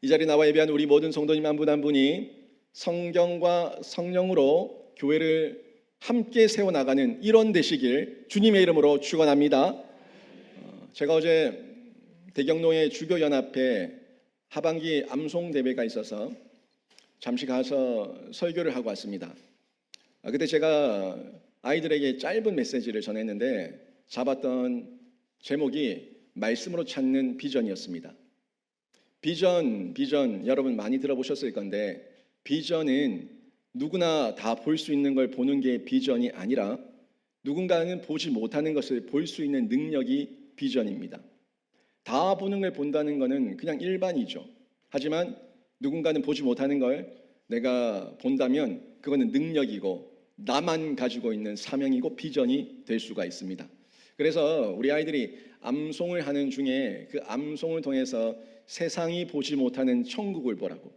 이 자리에 나와 예배한 우리 모든 성도님 한 분 한 분이 성경과 성령으로 교회를 함께 세워나가는 일원 되시길 주님의 이름으로 축원합니다. 제가 어제 대경로의 주교연합회 하반기 암송 대회가 있어서 잠시 가서 설교를 하고 왔습니다. 그때 제가 아이들에게 짧은 메시지를 전했는데 잡았던 제목이 말씀으로 찾는 비전이었습니다. 비전 여러분 많이 들어보셨을 건데 비전은 누구나 다 볼 수 있는 걸 보는 게 비전이 아니라 누군가는 보지 못하는 것을 볼 수 있는 능력이 비전입니다. 다 보는 걸 본다는 것은 그냥 일반이죠. 하지만 누군가는 보지 못하는 걸 내가 본다면 그거는 능력이고 나만 가지고 있는 사명이고 비전이 될 수가 있습니다. 그래서 우리 아이들이 암송을 하는 중에 그 암송을 통해서 세상이 보지 못하는 천국을 보라고.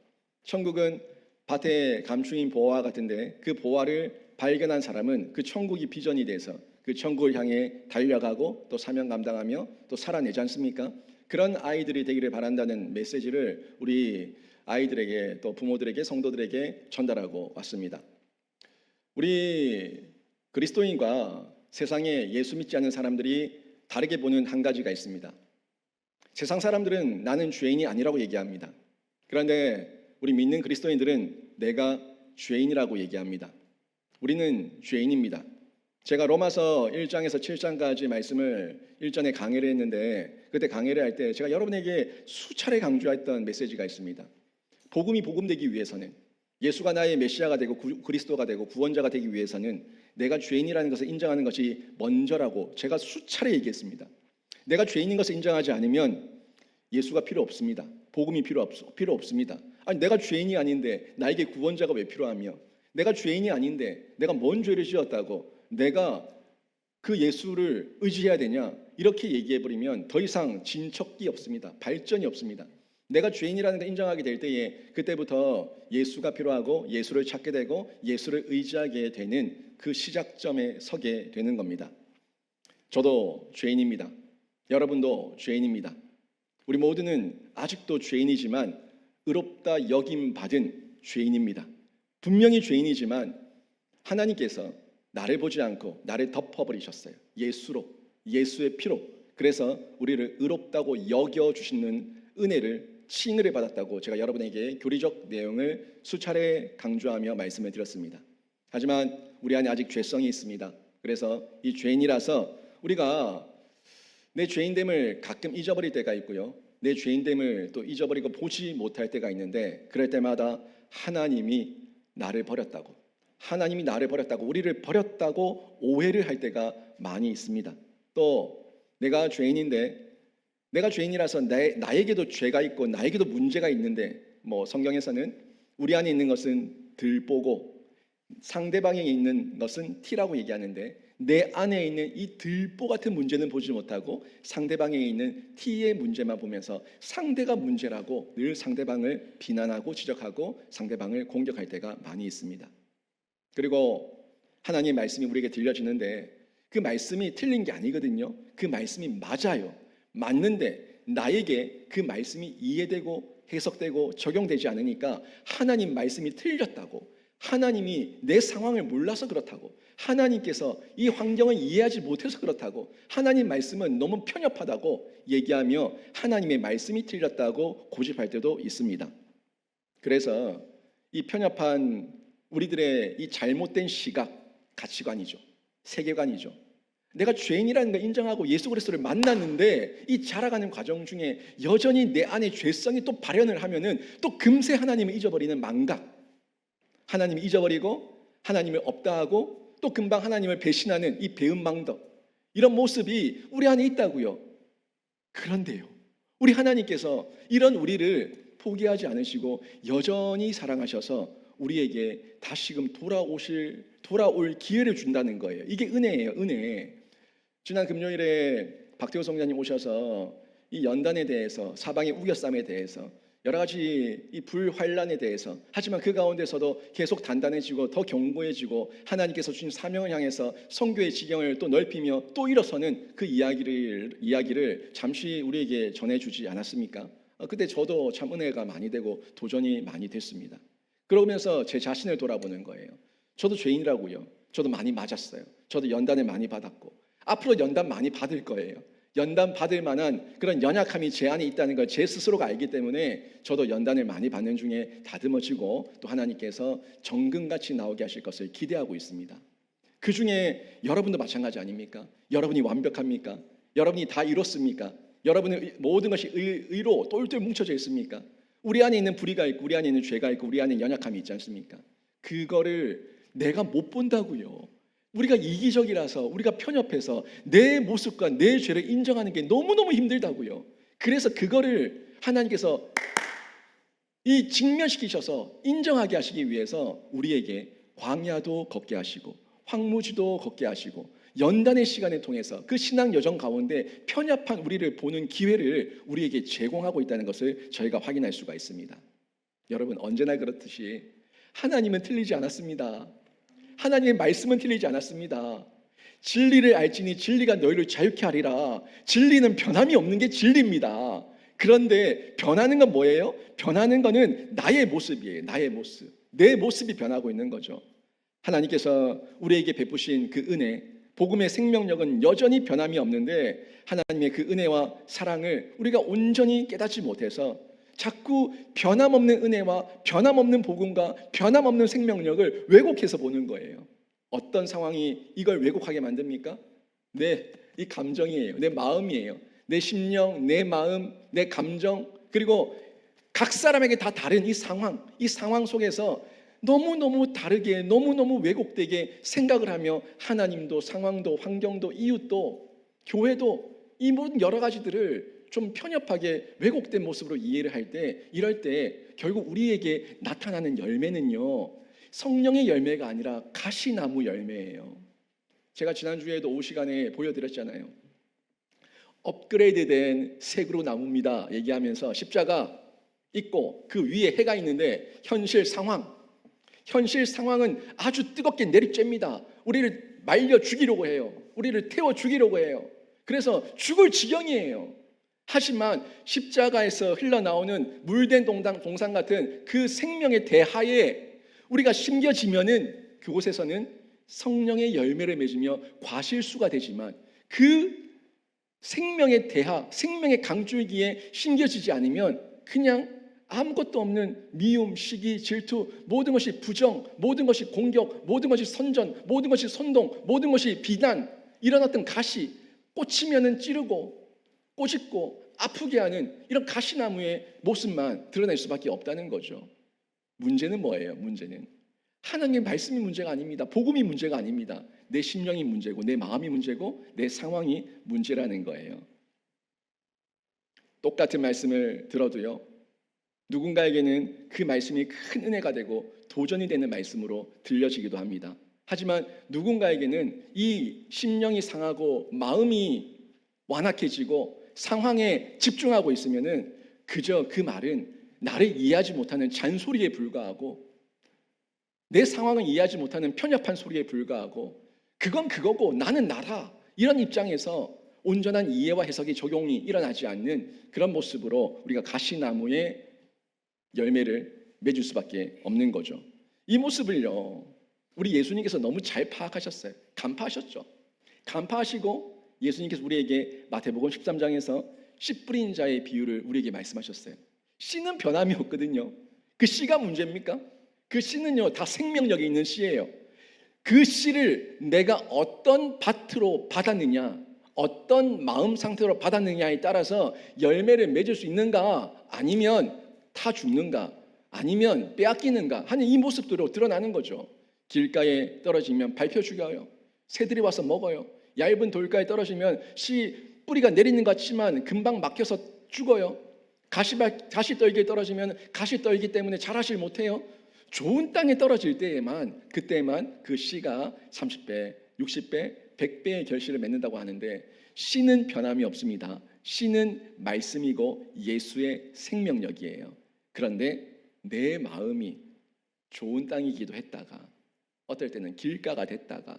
천국은 밭에 감추인 보화 같은데 그 보화를 발견한 사람은 그 천국이 비전이 돼서 그 천국을 향해 달려가고 또 사명 감당하며 또 살아내지 않습니까? 그런 아이들이 되기를 바란다는 메시지를 우리 아이들에게 또 부모들에게 성도들에게 전달하고 왔습니다. 우리 그리스도인과 세상에 예수 믿지 않는 사람들이 다르게 보는 한 가지가 있습니다. 세상 사람들은 나는 죄인이 아니라고 얘기합니다. 그런데 우리 믿는 그리스도인들은 내가 죄인이라고 얘기합니다. 우리는 죄인입니다. 제가 로마서 1장에서 7장까지 말씀을 일전에 강해를 했는데 그때 강해를 할 때 제가 여러분에게 수차례 강조했던 메시지가 있습니다. 복음이 복음되기 위해서는 예수가 나의 메시아가 되고 그리스도가 되고 구원자가 되기 위해서는 내가 죄인이라는 것을 인정하는 것이 먼저라고 제가 수차례 얘기했습니다. 내가 죄인인 것을 인정하지 않으면 예수가 필요 없습니다. 복음이 필요 없습니다. 아니 내가 죄인이 아닌데 나에게 구원자가 왜 필요하며 내가 죄인이 아닌데 내가 뭔 죄를 지었다고 내가 그 예수를 의지해야 되냐 이렇게 얘기해버리면 더 이상 진척이 없습니다. 발전이 없습니다. 내가 죄인이라는 걸 인정하게 될 때에 그때부터 예수가 필요하고 예수를 찾게 되고 예수를 의지하게 되는 그 시작점에 서게 되는 겁니다. 저도 죄인입니다. 여러분도 죄인입니다. 우리 모두는 아직도 죄인이지만 의롭다 여김 받은 죄인입니다. 분명히 죄인이지만 하나님께서 나를 보지 않고 나를 덮어버리셨어요. 예수로, 예수의 피로. 그래서 우리를 의롭다고 여겨주시는 은혜를 칭의를 받았다고 제가 여러분에게 교리적 내용을 수차례 강조하며 말씀을 드렸습니다. 하지만 우리 안에 아직 죄성이 있습니다. 그래서 이 죄인이라서 우리가 내 죄인됨을 가끔 잊어버릴 때가 있고요. 내 죄인됨을 또 잊어버리고 보지 못할 때가 있는데 그럴 때마다 하나님이 나를 버렸다고 우리를 버렸다고 오해를 할 때가 많이 있습니다. 또 내가 죄인인데 내가 죄인이라서 나에게도 죄가 있고 나에게도 문제가 있는데 성경에서는 우리 안에 있는 것은 들보고 상대방에 있는 것은 티라고 얘기하는데 내 안에 있는 이 들보 같은 문제는 보지 못하고 상대방에 있는 티의 문제만 보면서 상대가 문제라고 늘 상대방을 비난하고 지적하고 상대방을 공격할 때가 많이 있습니다. 그리고 하나님의 말씀이 우리에게 들려지는데 그 말씀이 틀린 게 아니거든요. 그 말씀이 맞아요. 맞는데 나에게 그 말씀이 이해되고 해석되고 적용되지 않으니까 하나님 말씀이 틀렸다고 하나님이 내 상황을 몰라서 그렇다고 하나님께서 이 환경을 이해하지 못해서 그렇다고 하나님 말씀은 너무 편협하다고 얘기하며 하나님의 말씀이 틀렸다고 고집할 때도 있습니다. 그래서 이 편협한 우리들의 이 잘못된 시각, 가치관이죠. 세계관이죠. 내가 죄인이라는 걸 인정하고 예수 그리스도를 만났는데 이 자라가는 과정 중에 여전히 내 안에 죄성이 또 발현을 하면은 또 금세 하나님을 잊어버리는 망각, 하나님을 잊어버리고 하나님을 없다 하고 또 금방 하나님을 배신하는 이 배은망덕, 이런 모습이 우리 안에 있다고요. 그런데요, 우리 하나님께서 이런 우리를 포기하지 않으시고 여전히 사랑하셔서 우리에게 다시금 돌아올 기회를 준다는 거예요. 이게 은혜예요, 은혜. 지난 금요일에 박태호 성자님 오셔서 이 연단에 대해서, 사방의 우겨쌈에 대해서, 여러 가지 이 불환란에 대해서, 하지만 그 가운데서도 계속 단단해지고 더 견고해지고 하나님께서 주신 사명을 향해서 선교의 지경을 또 넓히며 또 일어서는 그 이야기를 잠시 우리에게 전해주지 않았습니까? 그때 저도 참 은혜가 많이 되고 도전이 많이 됐습니다. 그러면서 제 자신을 돌아보는 거예요. 저도 죄인이라고요. 저도 많이 맞았어요. 저도 연단을 많이 받았고 앞으로 연단 많이 받을 거예요. 연단 받을 만한 그런 연약함이 제 안에 있다는 걸 제 스스로가 알기 때문에 저도 연단을 많이 받는 중에 다듬어지고 또 하나님께서 정금같이 나오게 하실 것을 기대하고 있습니다. 그 중에 여러분도 마찬가지 아닙니까? 여러분이 완벽합니까? 여러분이 다 이뤘습니까? 여러분의 모든 것이 의로 똘똘 뭉쳐져 있습니까? 우리 안에 있는 불의가 있고 우리 안에 있는 죄가 있고 우리 안에 있는 연약함이 있지 않습니까? 그거를 내가 못 본다고요. 우리가 이기적이라서 우리가 편협해서 내 모습과 내 죄를 인정하는 게 너무너무 힘들다고요. 그래서 그거를 하나님께서 이 직면시키셔서 인정하게 하시기 위해서 우리에게 광야도 걷게 하시고 황무지도 걷게 하시고 연단의 시간을 통해서 그 신앙 여정 가운데 편협한 우리를 보는 기회를 우리에게 제공하고 있다는 것을 저희가 확인할 수가 있습니다. 여러분, 언제나 그렇듯이 하나님은 틀리지 않았습니다. 하나님의 말씀은 틀리지 않았습니다. 진리를 알지니 진리가 너희를 자유케 하리라. 진리는 변함이 없는 게 진리입니다. 그런데 변하는 건 뭐예요? 변하는 거는 나의 모습이에요. 나의 모습. 내 모습이 변하고 있는 거죠. 하나님께서 우리에게 베푸신 그 은혜, 복음의 생명력은 여전히 변함이 없는데 하나님의 그 은혜와 사랑을 우리가 온전히 깨닫지 못해서 자꾸 변함없는 은혜와 변함없는 복음과 변함없는 생명력을 왜곡해서 보는 거예요. 어떤 상황이 이걸 왜곡하게 만듭니까? 이 감정이에요. 내 마음이에요. 내 심령, 내 마음, 내 감정, 그리고 각 사람에게 다 다른 이 상황 속에서 너무너무 다르게 너무너무 왜곡되게 생각을 하며 하나님도 상황도 환경도 이웃도 교회도 이 모든 여러 가지들을 좀 편협하게 왜곡된 모습으로 이해를 할 때 이럴 때 결국 우리에게 나타나는 열매는요 성령의 열매가 아니라 가시나무 열매예요. 제가 지난주에도 오후 시간에 보여드렸잖아요. 업그레이드된 색으로 나옵니다 얘기하면서 십자가 있고 그 위에 해가 있는데 현실 상황은 아주 뜨겁게 내리쬐입니다. 우리를 말려 죽이려고 해요. 우리를 태워 죽이려고 해요. 그래서 죽을 지경이에요. 하지만 십자가에서 흘러나오는 물된 동상 같은 그 생명의 대하에 우리가 심겨지면은 그곳에서는 성령의 열매를 맺으며 과실수가 되지만 그 생명의 대하, 생명의 강줄기에 심겨지지 않으면 그냥 아무것도 없는 미움, 시기, 질투, 모든 것이 부정, 모든 것이 공격, 모든 것이 선전, 모든 것이 선동, 모든 것이 비난, 이런 어떤 가시, 꽂히면은 찌르고 꼬집고 아프게 하는 이런 가시나무의 모습만 드러낼 수밖에 없다는 거죠. 문제는 뭐예요? 문제는 하나님의 말씀이 문제가 아닙니다. 복음이 문제가 아닙니다. 내 심령이 문제고 내 마음이 문제고 내 상황이 문제라는 거예요. 똑같은 말씀을 들어도요 누군가에게는 그 말씀이 큰 은혜가 되고 도전이 되는 말씀으로 들려지기도 합니다. 하지만 누군가에게는 이 심령이 상하고 마음이 완악해지고 상황에 집중하고 있으면은 그저 그 말은 나를 이해하지 못하는 잔소리에 불과하고 내 상황을 이해하지 못하는 편협한 소리에 불과하고 그건 그거고 나는 나다 이런 입장에서 온전한 이해와 해석이 적용이 일어나지 않는 그런 모습으로 우리가 가시나무의 열매를 맺을 수밖에 없는 거죠. 이 모습을요 우리 예수님께서 너무 잘 파악하셨어요. 간파하셨죠. 간파하시고 예수님께서 우리에게 마태복음 13장에서 씨 뿌린 자의 비유를 우리에게 말씀하셨어요. 씨는 변함이 없거든요. 그 씨가 문제입니까? 그 씨는요 다 생명력이 있는 씨예요. 그 씨를 내가 어떤 밭으로 받았느냐, 어떤 마음 상태로 받았느냐에 따라서 열매를 맺을 수 있는가, 아니면 타 죽는가, 아니면 빼앗기는가 하는 이 모습들로 드러나는 거죠. 길가에 떨어지면 밟혀 죽여요. 새들이 와서 먹어요. 얇은 돌가에 떨어지면 씨 뿌리가 내리는 것 같지만 금방 막혀서 죽어요. 가시떨기에 떨어지면 가시떨기 때문에 자라질 못해요. 좋은 땅에 떨어질 때에만 그때만 그 씨가 30배, 60배, 100배의 결실을 맺는다고 하는데 씨는 변함이 없습니다. 씨는 말씀이고 예수의 생명력이에요. 그런데 내 마음이 좋은 땅이기도 했다가 어떨 때는 길가가 됐다가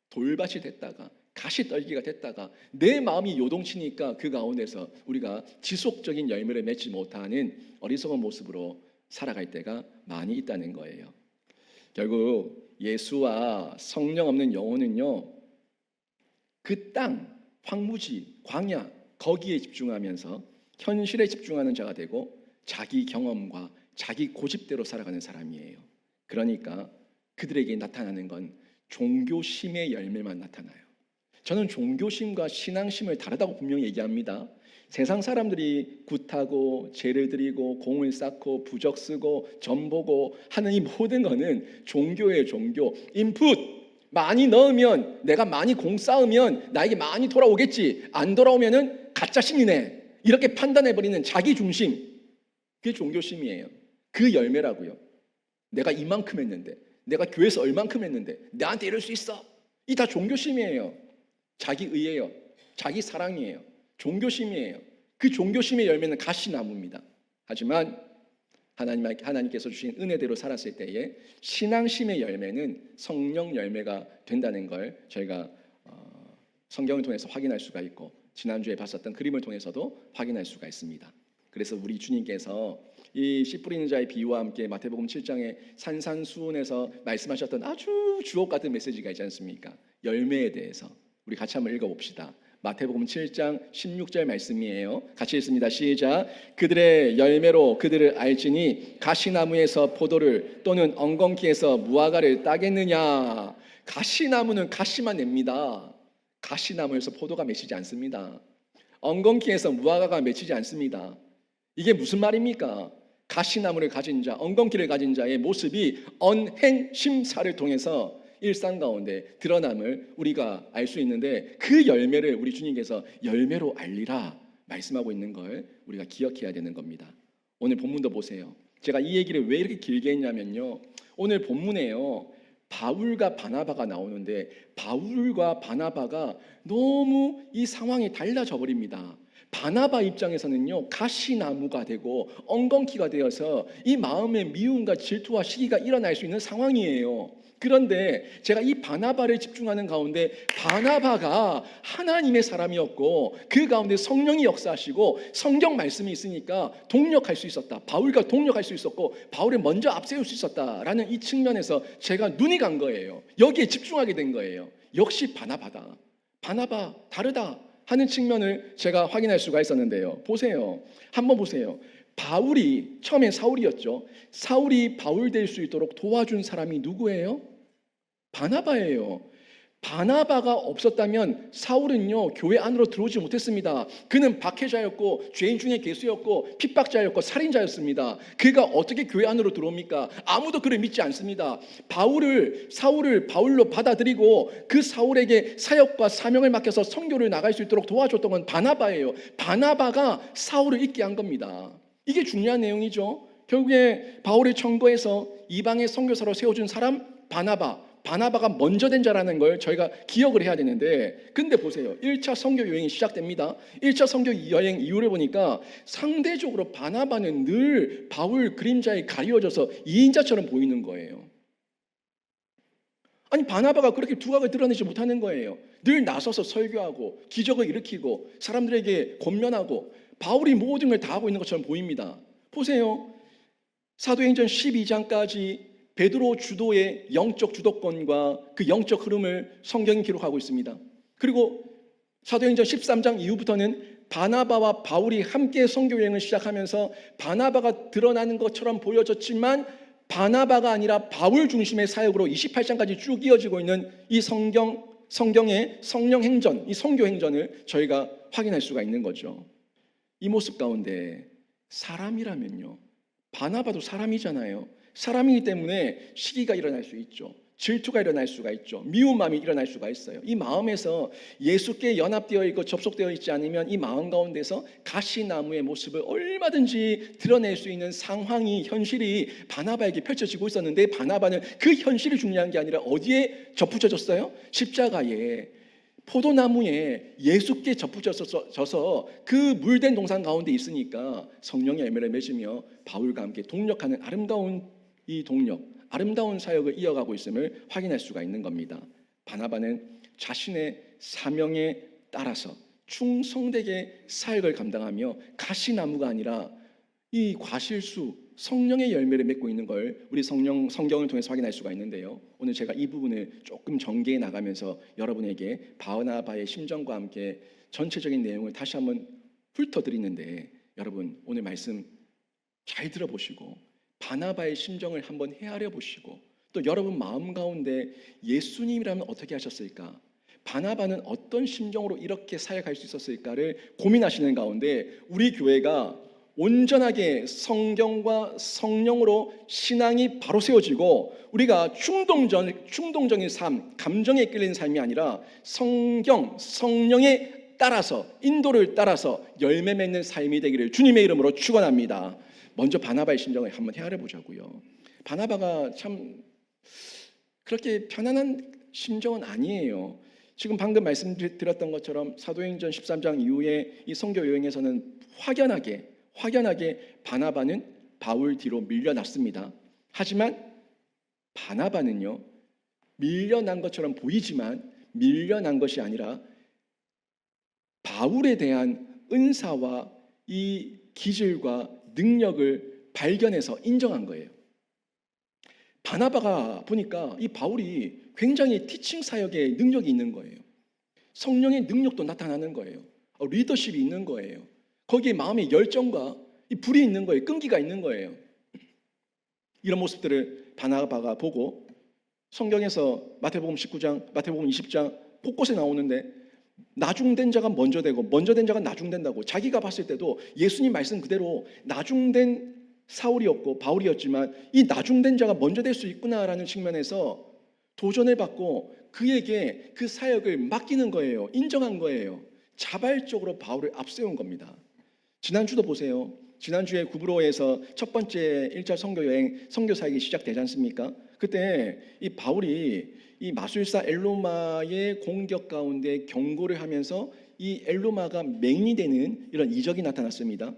돌밭이 됐다가 가시떨기가 됐다가 내 마음이 요동치니까 그 가운데서 우리가 지속적인 열매를 맺지 못하는 어리석은 모습으로 살아갈 때가 많이 있다는 거예요. 결국 예수와 성령 없는 영혼은요, 그 땅, 황무지, 광야 거기에 집중하면서 현실에 집중하는 자가 되고 자기 경험과 자기 고집대로 살아가는 사람이에요. 그러니까 그들에게 나타나는 건 종교심의 열매만 나타나요. 저는 종교심과 신앙심을 다르다고 분명히 얘기합니다. 세상 사람들이 굿하고 죄를 드리고 공을 쌓고 부적 쓰고 점 보고 하는 이 모든 거는 종교예요. 종교. 인풋 많이 넣으면, 내가 많이 공 쌓으면 나에게 많이 돌아오겠지, 안 돌아오면은 가짜 신이네, 이렇게 판단해버리는 자기 중심, 그게 종교심이에요. 그 열매라고요. 내가 이만큼 했는데, 내가 교회에서 얼만큼 했는데 나한테 이럴 수 있어, 이 다 종교심이에요. 자기 의예요. 자기 사랑이에요. 종교심이에요. 그 종교심의 열매는 가시나무입니다. 하지만 하나님께서 주신 은혜대로 살았을 때에 신앙심의 열매는 성령 열매가 된다는 걸 저희가 성경을 통해서 확인할 수가 있고, 지난주에 봤었던 그림을 통해서도 확인할 수가 있습니다. 그래서 우리 주님께서 이 씨 뿌리는 자의 비유와 함께 마태복음 7장의 산산수훈에서 말씀하셨던 아주 주옥 같은 메시지가 있지 않습니까? 열매에 대해서 우리 같이 한번 읽어봅시다. 마태복음 7장 16절 말씀이에요. 같이 읽습니다. 시작. 그들의 열매로 그들을 알지니 가시나무에서 포도를 또는 엉겅퀴에서 무화과를 따겠느냐. 가시나무는 가시만 냅니다. 가시나무에서 포도가 맺히지 않습니다. 엉겅퀴에서 무화과가 맺히지 않습니다. 이게 무슨 말입니까? 가시나무를 가진 자, 엉겅퀴를 가진 자의 모습이 언행심사를 통해서 일상 가운데 드러남을 우리가 알 수 있는데, 그 열매를 우리 주님께서 열매로 알리라 말씀하고 있는 걸 우리가 기억해야 되는 겁니다. 오늘 본문도 보세요. 제가 이 얘기를 왜 이렇게 길게 했냐면요, 오늘 본문에요 바울과 바나바가 나오는데 바울과 바나바가 너무 이 상황이 달라져 버립니다. 바나바 입장에서는요, 가시나무가 되고 엉겅퀴가 되어서 이 마음의 미움과 질투와 시기가 일어날 수 있는 상황이에요. 그런데 제가 이 바나바를 집중하는 가운데 바나바가 하나님의 사람이었고 그 가운데 성령이 역사하시고 성경 말씀이 있으니까 동력할 수 있었다. 바울과 동력할 수 있었고 바울을 먼저 앞세울 수 있었다라는 이 측면에서 제가 눈이 간 거예요. 여기에 집중하게 된 거예요. 역시 바나바다. 바나바 다르다 하는 측면을 제가 확인할 수가 있었는데요. 보세요. 한번 보세요. 바울이 처음엔 사울이었죠. 사울이 바울 될 수 있도록 도와준 사람이 누구예요? 바나바예요. 바나바가 없었다면 사울은요 교회 안으로 들어오지 못했습니다. 그는 박해자였고 죄인 중에 괴수였고 핍박자였고 살인자였습니다. 그가 어떻게 교회 안으로 들어옵니까? 아무도 그를 믿지 않습니다. 사울을 바울로 받아들이고 그 사울에게 사역과 사명을 맡겨서 선교를 나갈 수 있도록 도와줬던 건 바나바예요. 바나바가 사울을 잊게 한 겁니다. 이게 중요한 내용이죠. 결국에 바울의 청거에서 이방의 선교사로 세워준 사람 바나바가 먼저 된 자라는 걸 저희가 기억을 해야 되는데, 근데 보세요. 1차 선교 여행이 시작됩니다. 1차 선교 여행 이후를 보니까 상대적으로 바나바는 늘 바울 그림자에 가리워져서 2인자처럼 보이는 거예요. 아니, 바나바가 그렇게 두각을 드러내지 못하는 거예요. 늘 나서서 설교하고 기적을 일으키고 사람들에게 권면하고 바울이 모든 걸 다 하고 있는 것처럼 보입니다. 보세요. 사도행전 12장까지 베드로 주도의 영적 주도권과 그 영적 흐름을 성경이 기록하고 있습니다. 그리고 사도행전 13장 이후부터는 바나바와 바울이 함께 선교 여행을 시작하면서 바나바가 드러나는 것처럼 보여졌지만 바나바가 아니라 바울 중심의 사역으로 28장까지 쭉 이어지고 있는 이 성경의 성령 행전, 이 선교 행전을 저희가 확인할 수가 있는 거죠. 이 모습 가운데 사람이라면요, 바나바도 사람이잖아요. 사람이기 때문에 시기가 일어날 수 있죠. 질투가 일어날 수가 있죠. 미운 마음이 일어날 수가 있어요. 이 마음에서 예수께 연합되어 있고 접속되어 있지 않으면 이 마음 가운데서 가시나무의 모습을 얼마든지 드러낼 수 있는 상황이, 현실이 바나바에게 펼쳐지고 있었는데, 바나바는 그 현실이 중요한 게 아니라 어디에 접붙여졌어요? 십자가에, 포도나무에 예수께 접붙여져서 그 물된 동산 가운데 있으니까 성령의 열매를 맺으며 바울과 함께 동력하는 아름다운 이 동력, 아름다운 사역을 이어가고 있음을 확인할 수가 있는 겁니다. 바나바는 자신의 사명에 따라서 충성되게 사역을 감당하며 가시나무가 아니라 이 과실수 성령의 열매를 맺고 있는 걸 우리 성경을 통해서 확인할 수가 있는데요. 오늘 제가 이 부분을 조금 전개해 나가면서 여러분에게 바나바의 심정과 함께 전체적인 내용을 다시 한번 훑어드리는데, 여러분 오늘 말씀 잘 들어보시고 바나바의 심정을 한번 헤아려 보시고, 또 여러분 마음 가운데 예수님이라면 어떻게 하셨을까, 바나바는 어떤 심정으로 이렇게 사역할 수 있었을까를 고민하시는 가운데, 우리 교회가 온전하게 성경과 성령으로 신앙이 바로 세워지고 우리가 충동적인 삶, 감정에 끌리는 삶이 아니라 성경, 성령에 따라서, 인도를 따라서 열매 맺는 삶이 되기를 주님의 이름으로 축원합니다. 먼저 바나바의 심정을 한번 헤아려 보자고요. 바나바가 참 그렇게 편안한 심정은 아니에요. 지금 방금 말씀드렸던 것처럼 사도행전 13장 이후에 이 선교 여행에서는 확연하게 바나바는 바울 뒤로 밀려났습니다. 하지만 바나바는요, 밀려난 것처럼 보이지만 밀려난 것이 아니라 바울에 대한 은사와 이 기질과 능력을 발견해서 인정한 거예요. 바나바가 보니까 이 바울이 굉장히 티칭 사역에 능력이 있는 거예요. 성령의 능력도 나타나는 거예요. 리더십이 있는 거예요. 거기에 마음의 열정과 이 불이 있는 거예요. 끈기가 있는 거예요. 이런 모습들을 바나바가 보고 성경에서 마태복음 19장, 마태복음 20장 곳곳에 나오는데, 나중된 자가 먼저 되고 먼저 된 자가 나중된다고, 자기가 봤을 때도 예수님 말씀 그대로 나중된 사울이었고 바울이었지만 이 나중된 자가 먼저 될 수 있구나라는 측면에서 도전을 받고 그에게 그 사역을 맡기는 거예요. 인정한 거예요. 자발적으로 바울을 앞세운 겁니다. 지난주도 보세요. 지난주에 구브로에서 첫 번째 1차 선교 여행, 선교 사역이 시작되지 않습니까? 그때 이 바울이 이 마술사 엘로마의 공격 가운데 경고를 하면서 이 엘로마가 맹인이 되는 이런 이적이 나타났습니다.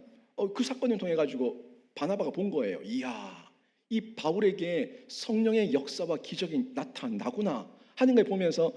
그 사건을 통해 가지고 바나바가 본 거예요. 이야, 이 바울에게 성령의 역사와 기적이 나타나구나 하는 걸 보면서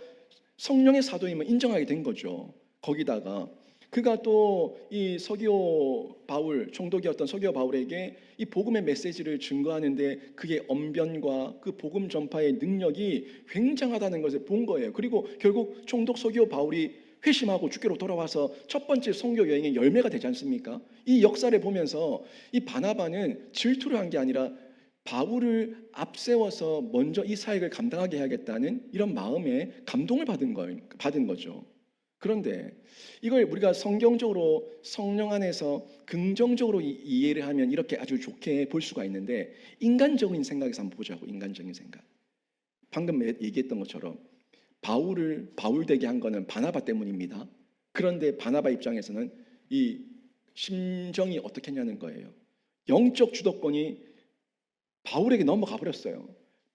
성령의 사도임을 인정하게 된 거죠. 거기다가 그가 또 이 서기오 바울, 총독이었던 서기오 바울에게 이 복음의 메시지를 증거하는데 그의 언변과 그 복음 전파의 능력이 굉장하다는 것을 본 거예요. 그리고 결국 총독 서기오 바울이 회심하고 주께로 돌아와서 첫 번째 선교 여행의 열매가 되지 않습니까? 이 역사를 보면서 이 바나바는 질투를 한 게 아니라 바울을 앞세워서 먼저 이 사역을 감당하게 해야겠다는 이런 마음에 감동을 받은 거죠. 그런데 이걸 우리가 성경적으로 성령 안에서 긍정적으로 이해를 하면 이렇게 아주 좋게 볼 수가 있는데, 인간적인 생각에서 한번 보자고. 인간적인 생각. 방금 얘기했던 것처럼 바울을 바울 되게 한 거는 바나바 때문입니다. 그런데 바나바 입장에서는 이 심정이 어떻게 했냐는 거예요. 영적 주도권이 바울에게 넘어가 버렸어요.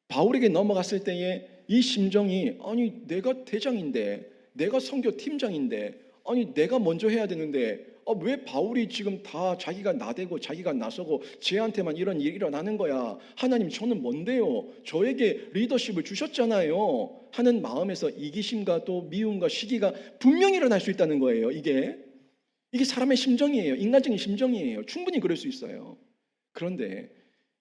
바울에게 넘어갔을 때에 이 심정이, 아니 내가 대장인데, 내가 선교 팀장인데, 아니 내가 먼저 해야 되는데 왜 바울이 지금 다 자기가 나대고 자기가 나서고 쟤한테만 이런 일이 일어나는 거야. 하나님 저는 뭔데요? 저에게 리더십을 주셨잖아요. 하는 마음에서 이기심과 또 미움과 시기가 분명히 일어날 수 있다는 거예요. 이게 사람의 심정이에요. 인간적인 심정이에요. 충분히 그럴 수 있어요. 그런데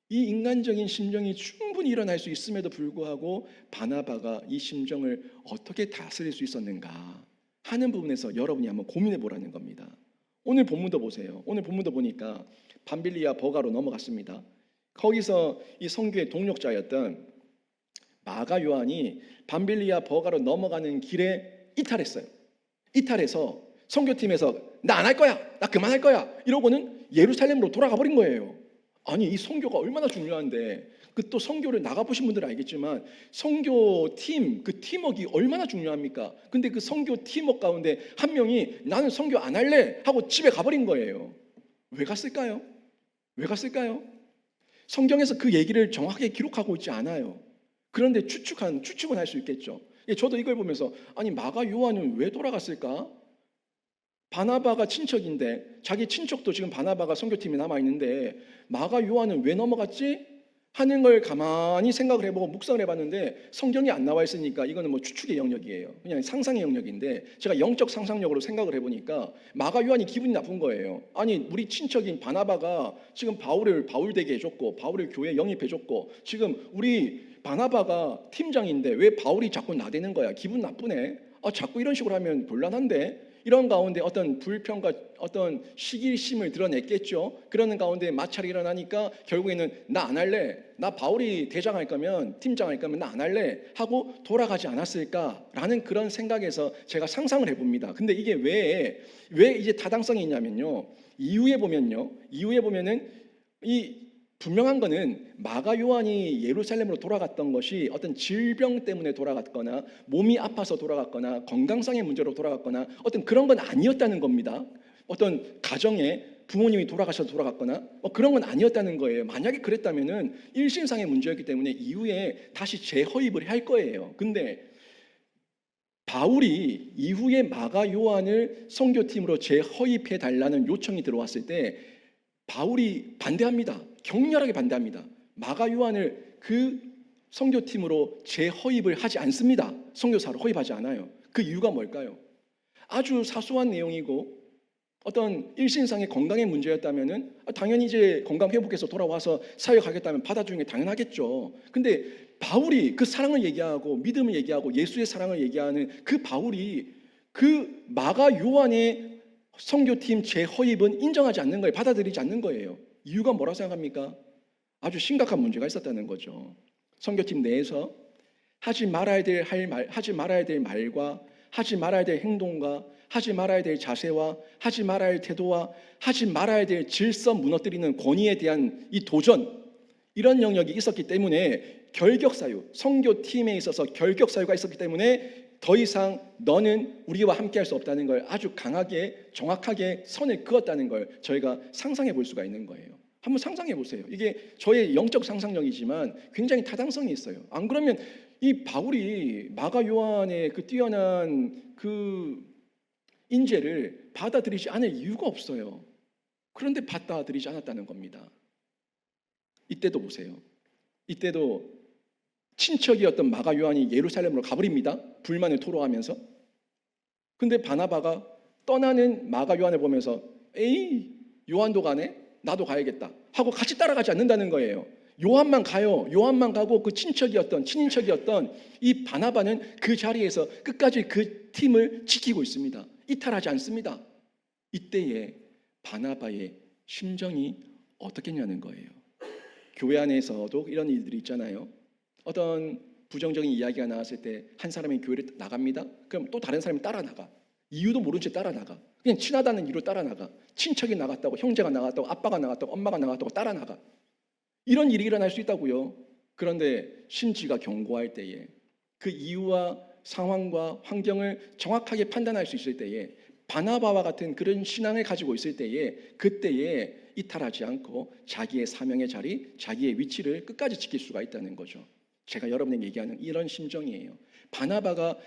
이 인간적인 심정이 충분히 일어날 수 있음에도 불구하고 바나바가 이 심정을 어떻게 다스릴 수 있었는가 하는 부분에서 여러분이 한번 고민해 보라는 겁니다. 오늘 본문도 보세요. 오늘 본문도 보니까 밤빌리아 버가로 넘어갔습니다. 거기서 이 선교의 동력자였던 마가 요한이 밤빌리아 버가로 넘어가는 길에 이탈했어요. 이탈해서 선교팀에서 나 안 할 거야, 나 그만할 거야 이러고는 예루살렘으로 돌아가 버린 거예요. 아니 이 선교가 얼마나 중요한데, 그 또 선교를 나가보신 분들은 알겠지만 선교팀, 그 팀워크가 얼마나 중요합니까? 근데 그 선교 팀워크 가운데 한 명이 나는 선교 안 할래 하고 집에 가버린 거예요. 왜 갔을까요? 왜 갔을까요? 성경에서 그 얘기를 정확하게 기록하고 있지 않아요. 그런데 추측은 할 수 있겠죠. 저도 이걸 보면서 아니 마가 요한은 왜 돌아갔을까? 바나바가 친척인데, 자기 친척도 지금 바나바가 선교팀에 남아있는데 마가 요한은 왜 넘어갔지? 하는 걸 가만히 생각을 해보고 묵상을 해봤는데 성경이 안 나와 있으니까 이거는 뭐 추측의 영역이에요. 그냥 상상의 영역인데 제가 영적 상상력으로 생각을 해보니까 마가 요한이 기분이 나쁜 거예요. 아니 우리 친척인 바나바가 지금 바울을 바울되게 해줬고 바울을 교회에 영입해줬고 지금 우리 바나바가 팀장인데 왜 바울이 자꾸 나대는 거야? 기분 나쁘네. 자꾸 이런 식으로 하면 곤란한데 이런 가운데 어떤 불평과 어떤 시기심을 드러냈겠죠. 그러는 가운데 마찰이 일어나니까 결국에는 나 안 할래. 나 바울이 대장할 거면 팀장할 거면 나 안 할래 하고 돌아가지 않았을까라는 그런 생각에서 제가 상상을 해봅니다. 근데 이게 왜 이제 타당성이 있냐면요. 이후에 보면은 이 분명한 거는 마가 요한이 예루살렘으로 돌아갔던 것이 어떤 질병 때문에 돌아갔거나 몸이 아파서 돌아갔거나 건강상의 문제로 돌아갔거나 어떤 그런 건 아니었다는 겁니다. 어떤 가정에 부모님이 돌아가셔서 돌아갔거나 그런 건 아니었다는 거예요. 만약에 그랬다면은 일신상의 문제였기 때문에 이후에 다시 재허입을 할 거예요. 근데 바울이 이후에 마가 요한을 선교팀으로 재허입해 달라는 요청이 들어왔을 때 바울이 반대합니다. 격렬하게 반대합니다. 마가 요한을 그 선교팀으로 재허입을 하지 않습니다. 선교사로 허입하지 않아요. 그 이유가 뭘까요? 아주 사소한 내용이고 어떤 일신상의 건강의 문제였다면은 당연히 이제 건강 회복해서 돌아와서 사역하겠다면 받아주는 게 당연하겠죠. 근데 바울이 그 사랑을 얘기하고 믿음을 얘기하고 예수의 사랑을 얘기하는 그 바울이 그 마가 요한의 선교팀 재허입은 인정하지 않는 거예요. 받아들이지 않는 거예요. 이유가 뭐라고 생각합니까? 아주 심각한 문제가 있었다는 거죠. 선교팀 내에서 하지 말아야 될 말과 하지 말아야 될 행동과 하지 말아야 될 자세와 하지 말아야 할 태도와 하지 말아야 될 질서 무너뜨리는 권위에 대한 이 도전, 이런 영역이 있었기 때문에 결격사유, 선교팀에 있어서 결격사유가 있었기 때문에 더 이상 너는 우리와 함께할 수 없다는 걸 아주 강하게 정확하게 선을 그었다는 걸 저희가 상상해 볼 수가 있는 거예요. 한번 상상해 보세요. 이게 저의 영적 상상력이지만 굉장히 타당성이 있어요. 안 그러면 이 바울이 마가 요한의 그 뛰어난 그 인재를 받아들이지 않을 이유가 없어요. 그런데 받아들이지 않았다는 겁니다. 이때도 보세요. 이때도 친척이었던 마가 요한이 예루살렘으로 가버립니다. 불만을 토로하면서. 근데 바나바가 떠나는 마가 요한을 보면서 에이 요한도 가네? 나도 가야겠다 하고 같이 따라가지 않는다는 거예요. 요한만 가요. 요한만 가고 그 친인척이었던 이 바나바는 그 자리에서 끝까지 그 팀을 지키고 있습니다. 이탈하지 않습니다. 이때에 바나바의 심정이 어떻겠냐는 거예요. 교회 안에서도 이런 일들이 있잖아요. 어떤 부정적인 이야기가 나왔을 때 한 사람이 교회를 나갑니다. 그럼 또 다른 사람이 따라 나가. 이유도 모른 채 따라 나가. 그냥 친하다는 이유로 따라 나가. 친척이 나갔다고, 형제가 나갔다고, 아빠가 나갔다고, 엄마가 나갔다고 따라 나가. 이런 일이 일어날 수 있다고요. 그런데 신지가 경고할 때에 그 이유와 상황과 환경을 정확하게 판단할 수 있을 때에 바나바와 같은 그런 신앙을 가지고 있을 때에 그때에 이탈하지 않고 자기의 사명의 자리, 자기의 위치를 끝까지 지킬 수가 있다는 거죠. 제가 여러분에게 얘기하는 이런 심정이에요. 바나바가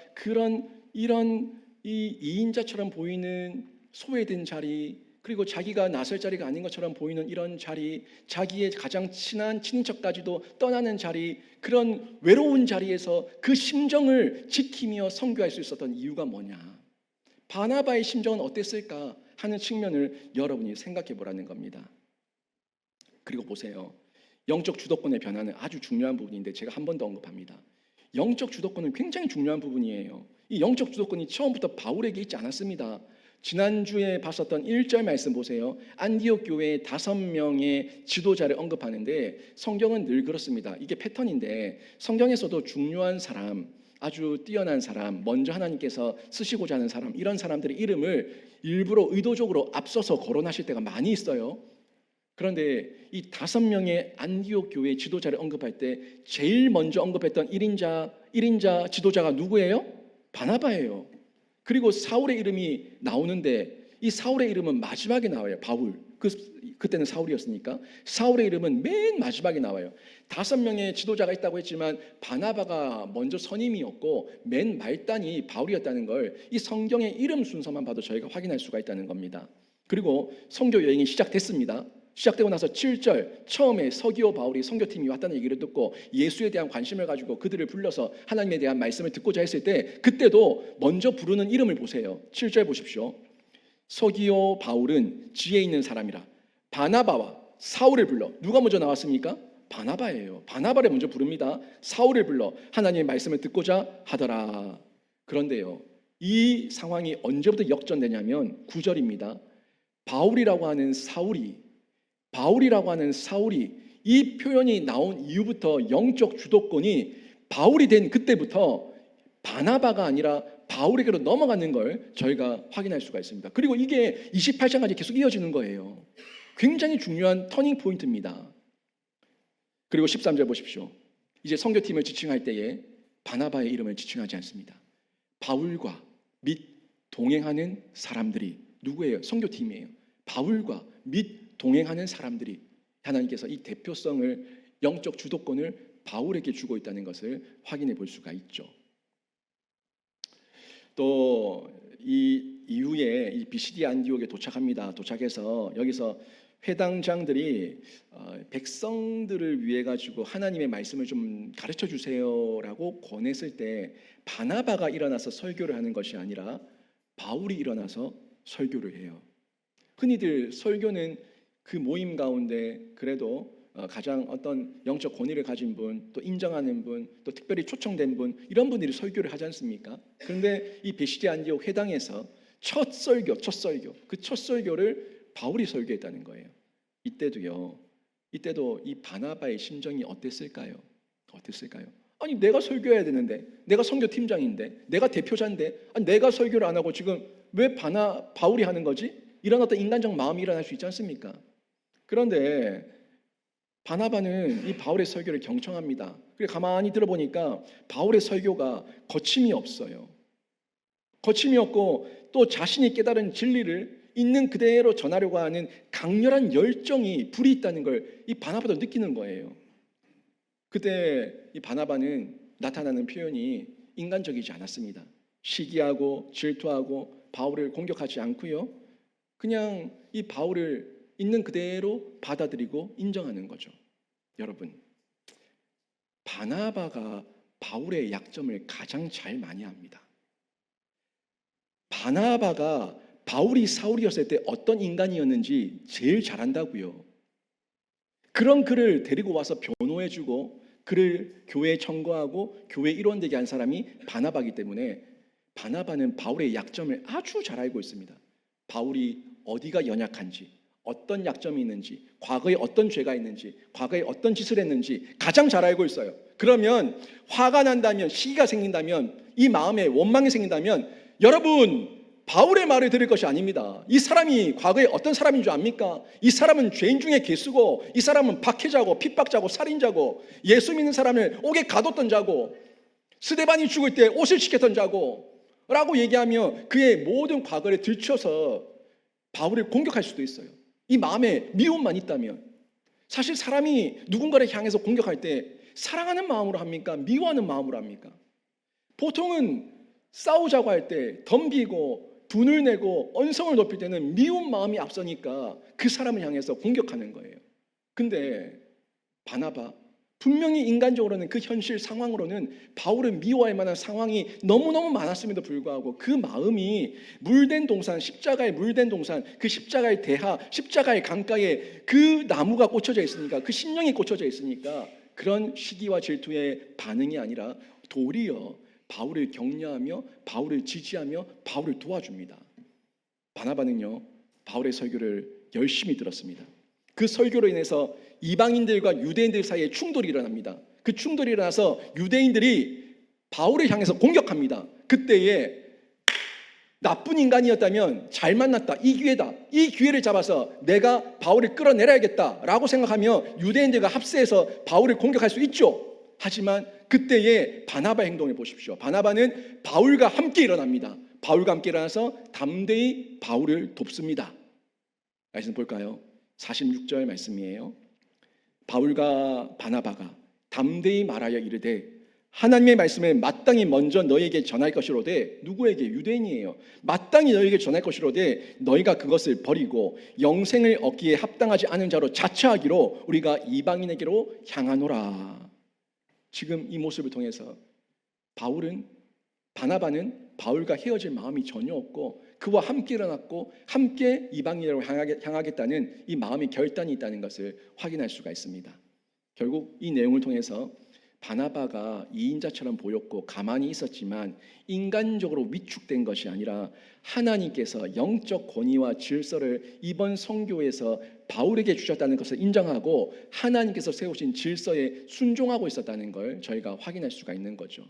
이런 이 2인자처럼 보이는 소외된 자리, 그리고 자기가 나설 자리가 아닌 것처럼 보이는 이런 자리, 자기의 가장 친한 친인척까지도 떠나는 자리, 그런 외로운 자리에서 그 심정을 지키며 선교할 수 있었던 이유가 뭐냐? 바나바의 심정은 어땠을까 하는 측면을 여러분이 생각해 보라는 겁니다. 그리고 보세요. 영적 주도권의 변화는 아주 중요한 부분인데 제가 한 번 더 언급합니다. 영적 주도권은 굉장히 중요한 부분이에요. 이 영적 주도권이 처음부터 바울에게 있지 않았습니다. 지난주에 봤었던 1절 말씀 보세요. 안디옥 교회의 5명의 지도자를 언급하는데 성경은 늘 그렇습니다. 이게 패턴인데 성경에서도 중요한 사람, 아주 뛰어난 사람, 먼저 하나님께서 쓰시고자 하는 사람, 이런 사람들의 이름을 일부러 의도적으로 앞서서 거론하실 때가 많이 있어요. 그런데 이 5명의 안디옥 교회 지도자를 언급할 때 제일 먼저 언급했던 1인자 지도자가 누구예요? 바나바예요. 그리고 사울의 이름이 나오는데 이 사울의 이름은 마지막에 나와요. 바울. 그때는 사울이었으니까 사울의 이름은 맨 마지막에 나와요. 5명의 지도자가 있다고 했지만 바나바가 먼저 선임이었고 맨 말단이 바울이었다는 걸 이 성경의 이름 순서만 봐도 저희가 확인할 수가 있다는 겁니다. 그리고 선교 여행이 시작됐습니다. 시작되고 나서 7절 처음에 서기오 바울이 선교팀이 왔다는 얘기를 듣고 예수에 대한 관심을 가지고 그들을 불러서 하나님에 대한 말씀을 듣고자 했을 때 그때도 먼저 부르는 이름을 보세요. 7절 보십시오. 서기오 바울은 지혜 있는 사람이라 바나바와 사울을 불러. 누가 먼저 나왔습니까? 바나바예요. 바나바를 먼저 부릅니다. 사울을 불러 하나님의 말씀을 듣고자 하더라. 그런데요, 이 상황이 언제부터 역전되냐면 9절입니다. 바울이라고 하는 사울이 이 표현이 나온 이후부터 영적 주도권이 바울이 된 그때부터 바나바가 아니라 바울에게로 넘어가는 걸 저희가 확인할 수가 있습니다. 그리고 이게 28장까지 계속 이어지는 거예요. 굉장히 중요한 터닝 포인트입니다. 그리고 13절 보십시오. 이제 선교팀을 지칭할 때에 바나바의 이름을 지칭하지 않습니다. 바울과 및 동행하는 사람들이 누구예요? 선교팀이에요. 바울과 및 동행하는 사람들이 하나님께서 이 대표성을 영적 주도권을 바울에게 주고 있다는 것을 확인해 볼 수가 있죠. 또 이 이후에 이 비시디 안디옥에 도착합니다. 도착해서 여기서 회당장들이 백성들을 위해 가지고 하나님의 말씀을 좀 가르쳐 주세요라고 권했을 때 바나바가 일어나서 설교를 하는 것이 아니라 바울이 일어나서 설교를 해요. 흔히들 설교는 그 모임 가운데 그래도 가장 어떤 영적 권위를 가진 분, 또 인정하는 분, 또 특별히 초청된 분, 이런 분들이 설교를 하지 않습니까? 그런데 이 베시디 안디옥 회당에서 첫 설교를 바울이 설교했다는 거예요. 이때도 이 바나바의 심정이 어땠을까요? 아니 내가 설교해야 되는데, 내가 선교팀장인데, 내가 대표자인데, 아니, 내가 설교를 안 하고 지금 왜 바울이 하는 거지? 이런 어떤 인간적 마음이 일어날 수 있지 않습니까? 그런데 바나바는 이 바울의 설교를 경청합니다. 그리고 가만히 들어보니까 바울의 설교가 거침이 없어요. 거침이 없고 또 자신이 깨달은 진리를 있는 그대로 전하려고 하는 강렬한 열정이 불이 있다는 걸 이 바나바도 느끼는 거예요. 그때 이 바나바는 나타나는 표현이 인간적이지 않았습니다. 시기하고 질투하고 바울을 공격하지 않고요. 그냥 이 바울을 있는 그대로 받아들이고 인정하는 거죠. 여러분, 바나바가 바울의 약점을 가장 잘 많이 압니다. 바나바가 바울이 사울이었을 때 어떤 인간이었는지 제일 잘 안다고요. 그런 그를 데리고 와서 변호해주고 그를 교회에 청구하고 교회 일원 되게 한 사람이 바나바이기 때문에 바나바는 바울의 약점을 아주 잘 알고 있습니다. 바울이 어디가 연약한지, 어떤 약점이 있는지, 과거에 어떤 죄가 있는지, 과거에 어떤 짓을 했는지 가장 잘 알고 있어요. 그러면 화가 난다면, 시기가 생긴다면, 이 마음에 원망이 생긴다면 여러분, 바울의 말을 들을 것이 아닙니다. 이 사람이 과거에 어떤 사람인 줄 압니까? 이 사람은 죄인 중에 개수고, 이 사람은 박해자고 핍박자고 살인자고, 예수 믿는 사람을 옥에 가뒀던 자고, 스데반이 죽을 때 옷을 지켰던 자고 라고 얘기하며 그의 모든 과거를 들춰서 바울을 공격할 수도 있어요. 이 마음에 미움만 있다면. 사실 사람이 누군가를 향해서 공격할 때 사랑하는 마음으로 합니까? 미워하는 마음으로 합니까? 보통은 싸우자고 할 때 덤비고 분을 내고 언성을 높일 때는 미운 마음이 앞서니까 그 사람을 향해서 공격하는 거예요. 근데 바나바, 분명히 인간적으로는 그 현실 상황으로는 바울을 미워할 만한 상황이 너무너무 많았음에도 불구하고 그 마음이 물된 동산, 십자가에 물된 동산, 그 십자가의 대하, 십자가의 강가에 그 나무가 꽂혀져 있으니까, 그 심령이 꽂혀져 있으니까 그런 시기와 질투의 반응이 아니라 도리어 바울을 격려하며 바울을 지지하며 바울을 도와줍니다. 바나바는요, 바울의 설교를 열심히 들었습니다. 그 설교로 인해서 이방인들과 유대인들 사이에 충돌이 일어납니다. 그 충돌이 일어나서 유대인들이 바울을 향해서 공격합니다. 그때에 나쁜 인간이었다면 잘 만났다, 이 기회다, 이 기회를 잡아서 내가 바울을 끌어내려야겠다라고 생각하며 유대인들과 합세해서 바울을 공격할 수 있죠. 하지만 그때의 바나바 행동을 보십시오. 바나바는 바울과 함께 일어납니다. 바울과 함께 일어나서 담대히 바울을 돕습니다. 말씀 볼까요? 46절 말씀이에요. 바울과 바나바가 담대히 말하여 이르되 하나님의 말씀을 마땅히 먼저 너희에게 전할 것이로되, 누구에게? 유대인이에요. 마땅히 너희에게 전할 것이로되 너희가 그것을 버리고 영생을 얻기에 합당하지 않은 자로 자처하기로 우리가 이방인에게로 향하노라. 지금 이 모습을 통해서 바나바는 바울과 헤어질 마음이 전혀 없고 그와 함께 일어났고 함께 이방인으로 향하겠다는 이 마음의 결단이 있다는 것을 확인할 수가 있습니다. 결국 이 내용을 통해서 바나바가 이인자처럼 보였고 가만히 있었지만 인간적으로 위축된 것이 아니라 하나님께서 영적 권위와 질서를 이번 선교에서 바울에게 주셨다는 것을 인정하고 하나님께서 세우신 질서에 순종하고 있었다는 걸 저희가 확인할 수가 있는 거죠.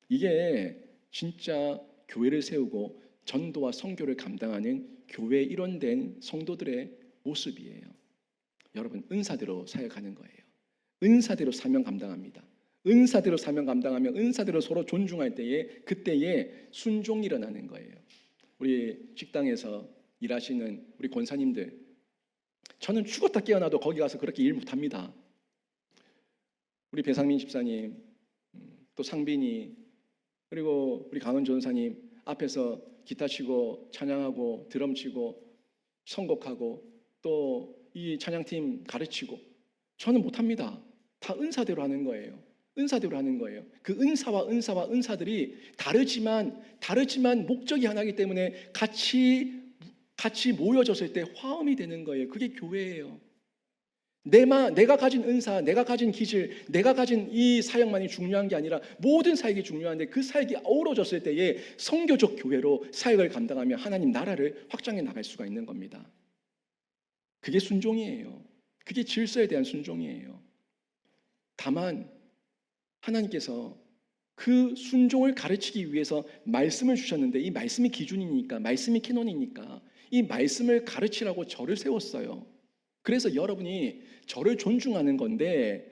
이게 진짜 교회를 세우고 전도와 선교를 감당하는 교회의 일원된 성도들의 모습이에요. 여러분, 은사대로 사역하는 거예요. 은사대로 사명 감당합니다. 은사대로 사명 감당하며 은사대로 서로 존중할 때에 그때에 순종이 일어나는 거예요. 우리 식당에서 일하시는 우리 권사님들, 저는 죽었다 깨어나도 거기 가서 그렇게 일 못합니다. 우리 배상민 집사님, 또 상빈이, 그리고 우리 강은 전사님 앞에서 기타 치고 찬양하고 드럼 치고 선곡하고 또 이 찬양팀 가르치고, 저는 못합니다. 다 은사대로 하는 거예요. 은사대로 하는 거예요. 그 은사들이 다르지만 목적이 하나이기 때문에 같이 모여졌을 때 화음이 되는 거예요. 그게 교회예요. 내가 가진 은사, 내가 가진 기질, 내가 가진 이 사역만이 중요한 게 아니라 모든 사역이 중요한데 그 사역이 어우러졌을 때에 선교적 교회로 사역을 감당하며 하나님 나라를 확장해 나갈 수가 있는 겁니다. 그게 순종이에요. 그게 질서에 대한 순종이에요. 다만 하나님께서 그 순종을 가르치기 위해서 말씀을 주셨는데, 이 말씀이 기준이니까, 말씀이 캐논이니까 이 말씀을 가르치라고 저를 세웠어요. 그래서 여러분이 저를 존중하는 건데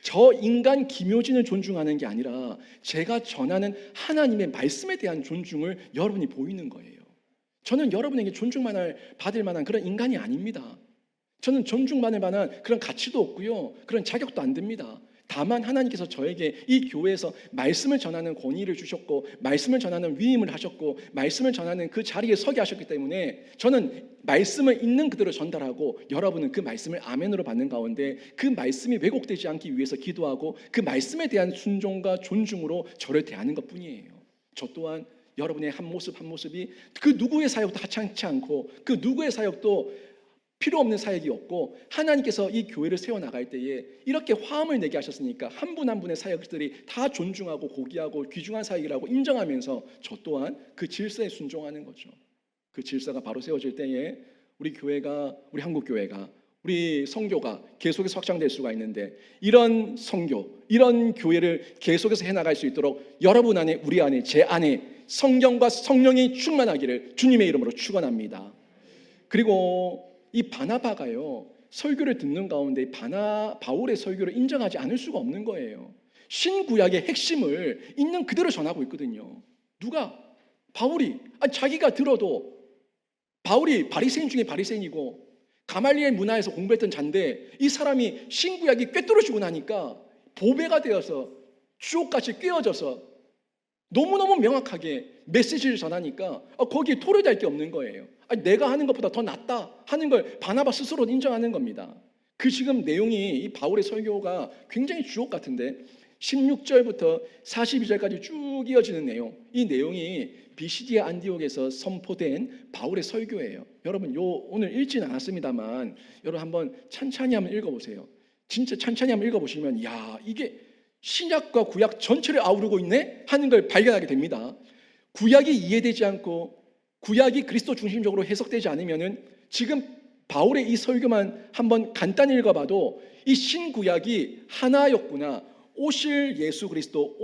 저 인간 김효진을 존중하는 게 아니라 제가 전하는 하나님의 말씀에 대한 존중을 여러분이 보이는 거예요. 저는 여러분에게 받을 만한 그런 인간이 아닙니다. 저는 존중받을 만한 그런 가치도 없고요, 그런 자격도 안 됩니다. 다만 하나님께서 저에게 이 교회에서 말씀을 전하는 권위를 주셨고 말씀을 전하는 위임을 하셨고 말씀을 전하는 그 자리에 서게 하셨기 때문에 저는 말씀을 있는 그대로 전달하고 여러분은 그 말씀을 아멘으로 받는 가운데 그 말씀이 왜곡되지 않기 위해서 기도하고 그 말씀에 대한 순종과 존중으로 저를 대하는 것뿐이에요. 저 또한 여러분의 한 모습이 그 누구의 사역도 하찮지 않고 그 누구의 사역도 필요 없는 사역이 없고, 하나님께서 이 교회를 세워나갈 때에 이렇게 화음을 내게 하셨으니까 한 분 한 분의 사역들이 다 존중하고 고귀하고 귀중한 사역이라고 인정하면서 저 또한 그 질서에 순종하는 거죠. 그 질서가 바로 세워질 때에 우리 한국교회가, 우리 선교가 계속해서 확장될 수가 있는데, 이런 선교, 이런 교회를 계속해서 해나갈 수 있도록 여러분 안에, 우리 안에, 제 안에 성경과 성령이 충만하기를 주님의 이름으로 축원합니다. 그리고 이 바나바가요, 설교를 듣는 가운데 바울의 설교를 인정하지 않을 수가 없는 거예요. 신구약의 핵심을 있는 그대로 전하고 있거든요. 누가? 바울이. 자기가 들어도 바울이 바리새인 중에 바리새인이고 가말리엘 문화에서 공부했던 자인데 이 사람이 신구약이 꿰뚫어지고 나니까 보배가 되어서 주옥같이 꿰어져서 너무너무 명확하게 메시지를 전하니까 거기에 토르될 게 없는 거예요. 내가 하는 것보다 더 낫다 하는 걸 바나바 스스로 인정하는 겁니다. 그 지금 내용이, 이 바울의 설교가 굉장히 주옥 같은데 16절부터 42절까지 쭉 이어지는 내용, 이 내용이 비시디아 안디옥에서 선포된 바울의 설교예요. 여러분 오늘 읽지는 않았습니다만 여러분 한번 찬찬히 한번 읽어보세요. 진짜 찬찬히 한번 읽어보시면 이게 신약과 구약 전체를 아우르고 있네 하는 걸 발견하게 됩니다. 구약이 이해되지 않고 구약이 그리스도 중심적으로 해석되지 않으면은 지금 바울의 이 설교만 한번 간단히 읽어봐도 이 신구약이 하나였구나, 오신 예수 그리스도,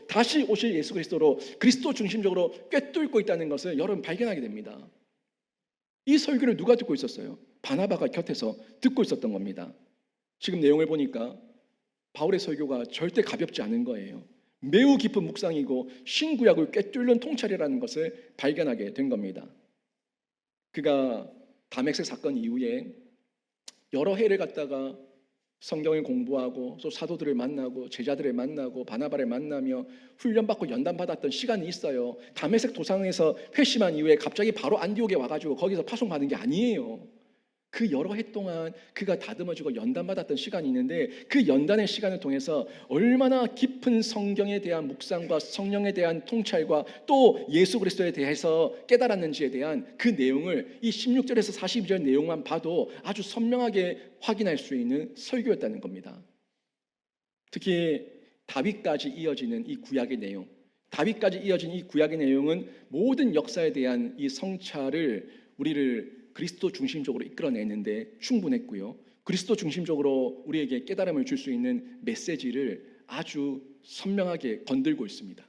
다시 오실 예수 그리스도로 그리스도 중심적으로 꿰뚫고 있다는 것을 여러분 발견하게 됩니다. 이 설교를 누가 듣고 있었어요? 바나바가 곁에서 듣고 있었던 겁니다. 지금 내용을 보니까 바울의 설교가 절대 가볍지 않은 거예요. 매우 깊은 묵상이고 신구약을 꿰뚫는 통찰이라는 것을 발견하게 된 겁니다. 그가 다메섹 사건 이후에 여러 해를 갔다가 성경을 공부하고 또 사도들을 만나고 제자들을 만나고 바나바를 만나며 훈련받고 연단받았던 시간이 있어요. 다메섹 도상에서 회심한 이후에 갑자기 바로 안디옥에 와가지고 거기서 파송받은 게 아니에요. 그 여러 해 동안 그가 다듬어지고 연단받았던 시간이 있는데 그 연단의 시간을 통해서 얼마나 깊은 성경에 대한 묵상과 성령에 대한 통찰과 또 예수 그리스도에 대해서 깨달았는지에 대한 그 내용을 이 16절에서 42절 내용만 봐도 아주 선명하게 확인할 수 있는 설교였다는 겁니다. 특히 다윗까지 이어지는 이 구약의 내용, 다윗까지 이어진 이 구약의 내용은 모든 역사에 대한 이 성찰을 우리를 그리스도 중심적으로 이끌어내는데 충분했고요. 그리스도 중심적으로 우리에게 깨달음을 줄 수 있는 메시지를 아주 선명하게 건들고 있습니다.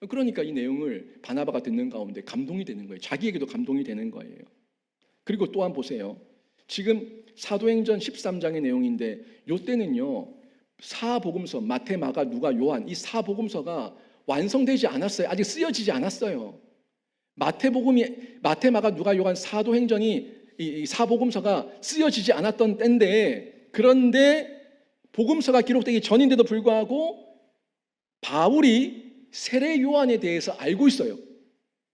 그러니까 이 내용을 바나바가 듣는 가운데 감동이 되는 거예요. 자기에게도 감동이 되는 거예요. 그리고 또한 보세요. 지금 사도행전 13장의 내용인데 이때는요. 사복음서 마태, 마가, 누가, 요한 이 사복음서가 완성되지 않았어요. 아직 쓰여지지 않았어요. 마태, 마가, 누가, 요한 사도행전이 이 사복음서가 쓰여지지 않았던 때인데 그런데 복음서가 기록되기 전인데도 불구하고 바울이 세례 요한에 대해서 알고 있어요.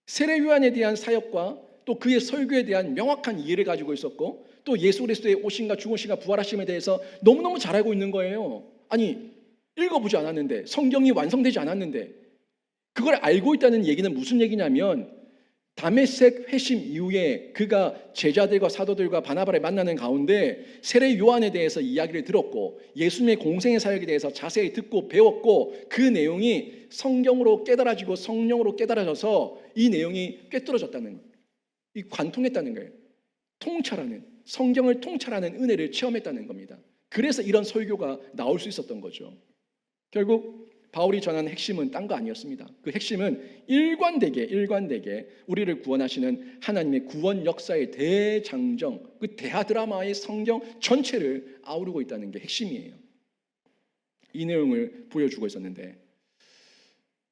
세례 요한에 대한 사역과 또 그의 설교에 대한 명확한 이해를 가지고 있었고 또 예수 그리스도의 오심과 죽으심과 부활하심에 대해서 너무너무 잘 알고 있는 거예요. 아니 읽어보지 않았는데 성경이 완성되지 않았는데 그걸 알고 있다는 얘기는 무슨 얘기냐면 다메섹 회심 이후에 그가 제자들과 사도들과 바나바를 만나는 가운데 세례 요한에 대해서 이야기를 들었고 예수님의 공생의 사역에 대해서 자세히 듣고 배웠고 그 내용이 성경으로 깨달아지고 성령으로 깨달아져서 이 내용이 꿰뚫어졌다는 거예요. 이 관통했다는 거예요. 통찰하는 성경을 통찰하는 은혜를 체험했다는 겁니다. 그래서 이런 설교가 나올 수 있었던 거죠. 결국 바울이 전한 핵심은 딴 거 아니었습니다. 그 핵심은 일관되게 우리를 구원하시는 하나님의 구원 역사의 대장정, 그 대하 드라마의 성경 전체를 아우르고 있다는 게 핵심이에요. 이 내용을 보여주고 있었는데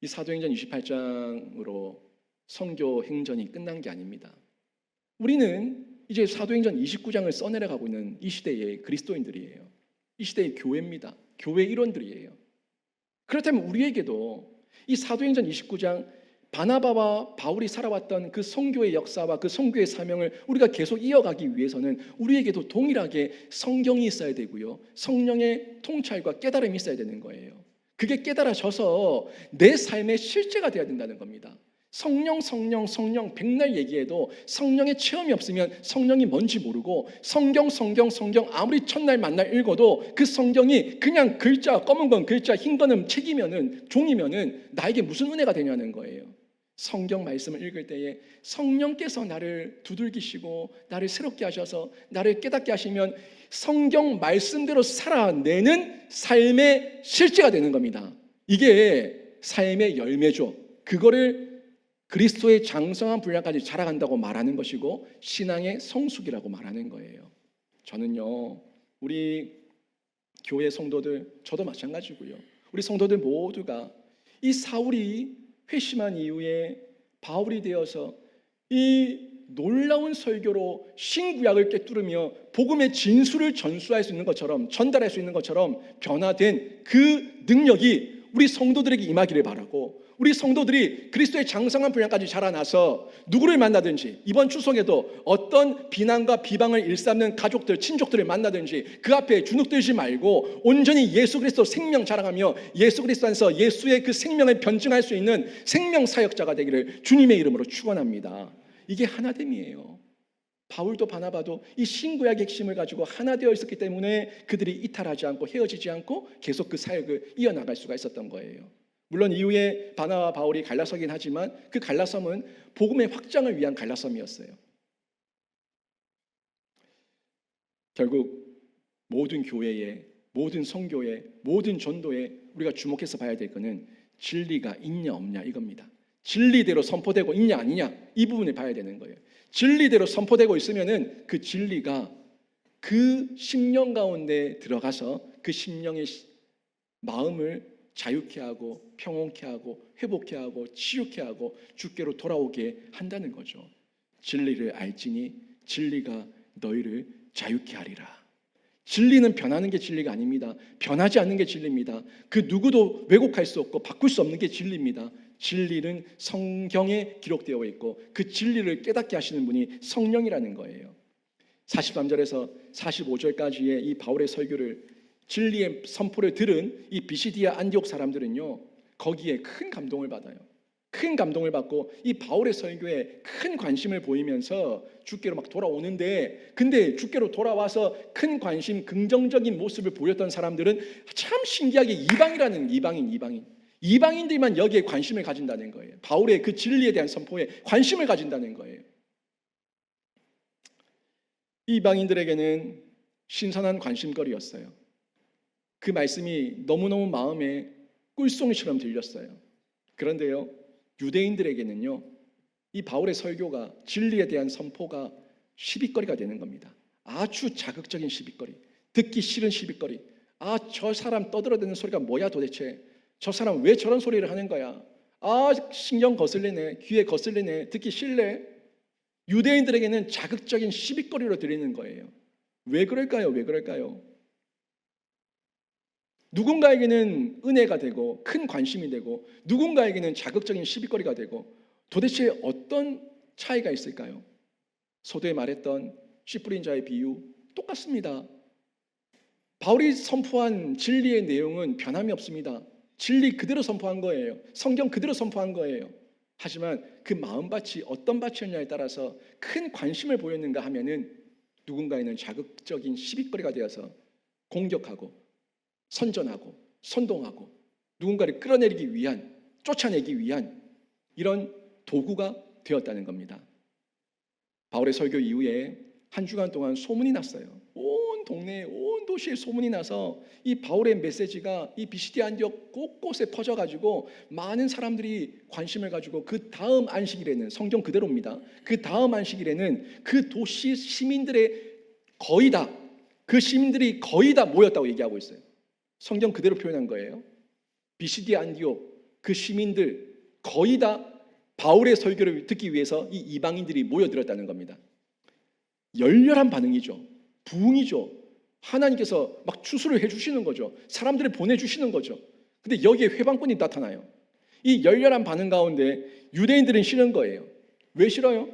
이 사도행전 28장으로 선교 행전이 끝난 게 아닙니다. 우리는 이제 사도행전 29장을 써내려가고 있는 이 시대의 그리스도인들이에요. 이 시대의 교회입니다. 교회 일원들이에요. 그렇다면 우리에게도 이 사도행전 29장 바나바와 바울이 살아왔던 그 선교의 역사와 그 선교의 사명을 우리가 계속 이어가기 위해서는 우리에게도 동일하게 성경이 있어야 되고요. 성령의 통찰과 깨달음이 있어야 되는 거예요. 그게 깨달아져서 내 삶의 실제가 되어야 된다는 겁니다. 성령 백날 얘기해도 성령의 체험이 없으면 성령이 뭔지 모르고 성경 아무리 첫날 만날 읽어도 그 성경이 그냥 글자 검은 건 글자 흰 거는 책이면은 종이면은 나에게 무슨 은혜가 되냐는 거예요. 성경 말씀을 읽을 때에 성령께서 나를 두들기시고 나를 새롭게 하셔서 나를 깨닫게 하시면 성경 말씀대로 살아내는 삶의 실제가 되는 겁니다. 이게 삶의 열매죠. 그거를 그리스도의 장성한 분량까지 자라간다고 말하는 것이고 신앙의 성숙이라고 말하는 거예요. 저는요, 우리 교회 성도들, 저도 마찬가지고요. 우리 성도들 모두가 이 사울이 회심한 이후에 바울이 되어서 이 놀라운 설교로 신구약을 꿰뚫으며 복음의 진수를 전수할 수 있는 것처럼 전달할 수 있는 것처럼 변화된 그 능력이 우리 성도들에게 임하기를 바라고 우리 성도들이 그리스도의 장성한 분량까지 자라나서 누구를 만나든지 이번 추석에도 어떤 비난과 비방을 일삼는 가족들, 친족들을 만나든지 그 앞에 주눅들지 말고 온전히 예수 그리스도 생명 자랑하며 예수 그리스도 안에서 예수의 그 생명을 변증할 수 있는 생명 사역자가 되기를 주님의 이름으로 축원합니다. 이게 하나됨이에요. 바울도 바나바도 이 신구약의 핵심을 가지고 하나 되어 있었기 때문에 그들이 이탈하지 않고 헤어지지 않고 계속 그 사역을 이어나갈 수가 있었던 거예요. 물론 이후에 바나바와 바울이 갈라서긴 하지만 그 갈라섬은 복음의 확장을 위한 갈라섬이었어요. 결국 모든 교회에, 모든 선교에, 모든 전도에 우리가 주목해서 봐야 될 것은 진리가 있냐 없냐 이겁니다. 진리대로 선포되고 있냐 아니냐 이 부분을 봐야 되는 거예요. 진리대로 선포되고 있으면은 그 진리가 그 심령 가운데 들어가서 그 심령의 마음을 자유케 하고 평온케 하고 회복케 하고 치유케 하고 주께로 돌아오게 한다는 거죠. 진리를 알지니 진리가 너희를 자유케 하리라. 진리는 변하는 게 진리가 아닙니다. 변하지 않는 게 진리입니다. 그 누구도 왜곡할 수 없고 바꿀 수 없는 게 진리입니다. 진리는 성경에 기록되어 있고 그 진리를 깨닫게 하시는 분이 성령이라는 거예요. 43절에서 45절까지의 이 바울의 설교를, 진리의 선포를 들은 이 비시디아 안디옥 사람들은요, 거기에 큰 감동을 받아요. 큰 감동을 받고 이 바울의 설교에 큰 관심을 보이면서 주께로 막 돌아오는데, 근데 주께로 돌아와서 큰 관심, 긍정적인 모습을 보였던 사람들은 참 신기하게 이방인들만 여기에 관심을 가진다는 거예요. 바울의 그 진리에 대한 선포에 관심을 가진다는 거예요. 이방인들에게는 신선한 관심거리였어요. 그 말씀이 너무너무 마음에 꿀송이처럼 들렸어요. 그런데요, 유대인들에게는요, 이 바울의 설교가, 진리에 대한 선포가 시비거리가 되는 겁니다. 아주 자극적인 시비거리, 듣기 싫은 시비거리. 아, 저 사람 떠들어대는 소리가 뭐야 도대체? 저 사람 왜 저런 소리를 하는 거야? 아, 신경 거슬리네, 귀에 거슬리네, 듣기 싫네. 유대인들에게는 자극적인 시비거리로 들리는 거예요. 왜 그럴까요? 왜 그럴까요? 누군가에게는 은혜가 되고 큰 관심이 되고 누군가에게는 자극적인 시비거리가 되고, 도대체 어떤 차이가 있을까요? 서두에 말했던 씨 뿌린 자의 비유 똑같습니다. 바울이 선포한 진리의 내용은 변함이 없습니다. 진리 그대로 선포한 거예요. 성경 그대로 선포한 거예요. 하지만 그 마음밭이 어떤 밭이었냐에 따라서 큰 관심을 보였는가 하면은, 누군가에는 자극적인 시비거리가 되어서 공격하고 선전하고 선동하고 누군가를 끌어내리기 위한, 쫓아내기 위한 이런 도구가 되었다는 겁니다. 바울의 설교 이후에 한 주간 동안 소문이 났어요. 온 동네에, 온 도시에 소문이 나서 이 바울의 메시지가 이 비시디아 안디옥 곳곳에 퍼져가지고 많은 사람들이 관심을 가지고, 그 다음 안식일에는, 성경 그대로입니다, 그 다음 안식일에는 그 도시 시민들의 거의 다, 그 시민들이 거의 다 모였다고 얘기하고 있어요. 성경 그대로 표현한 거예요. 비시디아 안디옥 그 시민들 거의 다 바울의 설교를 듣기 위해서 이 이방인들이 모여들었다는 겁니다. 열렬한 반응이죠. 부흥이죠. 하나님께서 막 추수를 해주시는 거죠. 사람들을 보내주시는 거죠. 근데 여기에 회방꾼이 나타나요. 이 열렬한 반응 가운데 유대인들은 싫은 거예요. 왜 싫어요?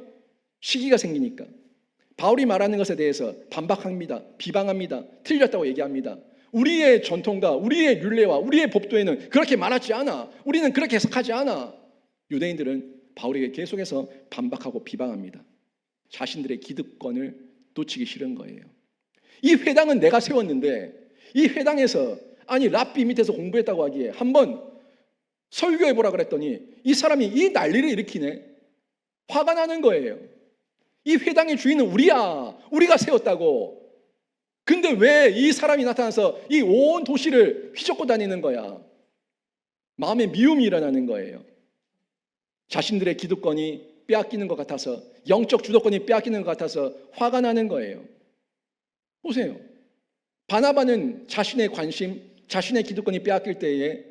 시기가 생기니까. 바울이 말하는 것에 대해서 반박합니다. 비방합니다. 틀렸다고 얘기합니다. 우리의 전통과 우리의 율례와 우리의 법도에는 그렇게 말하지 않아. 우리는 그렇게 해석하지 않아. 유대인들은 바울에게 계속해서 반박하고 비방합니다. 자신들의 기득권을 놓치기 싫은 거예요. 이 회당은 내가 세웠는데, 이 회당에서, 아니 랍비 밑에서 공부했다고 하기에 한번 설교해보라 그랬더니 이 사람이 이 난리를 일으키네. 화가 나는 거예요. 이 회당의 주인은 우리야. 우리가 세웠다고. 근데 왜 이 사람이 나타나서 이 온 도시를 휘젓고 다니는 거야? 마음에 미움이 일어나는 거예요. 자신들의 기득권이 빼앗기는 것 같아서, 영적 주도권이 빼앗기는 것 같아서 화가 나는 거예요. 보세요. 바나바는 자신의 관심, 자신의 기득권이 빼앗길 때에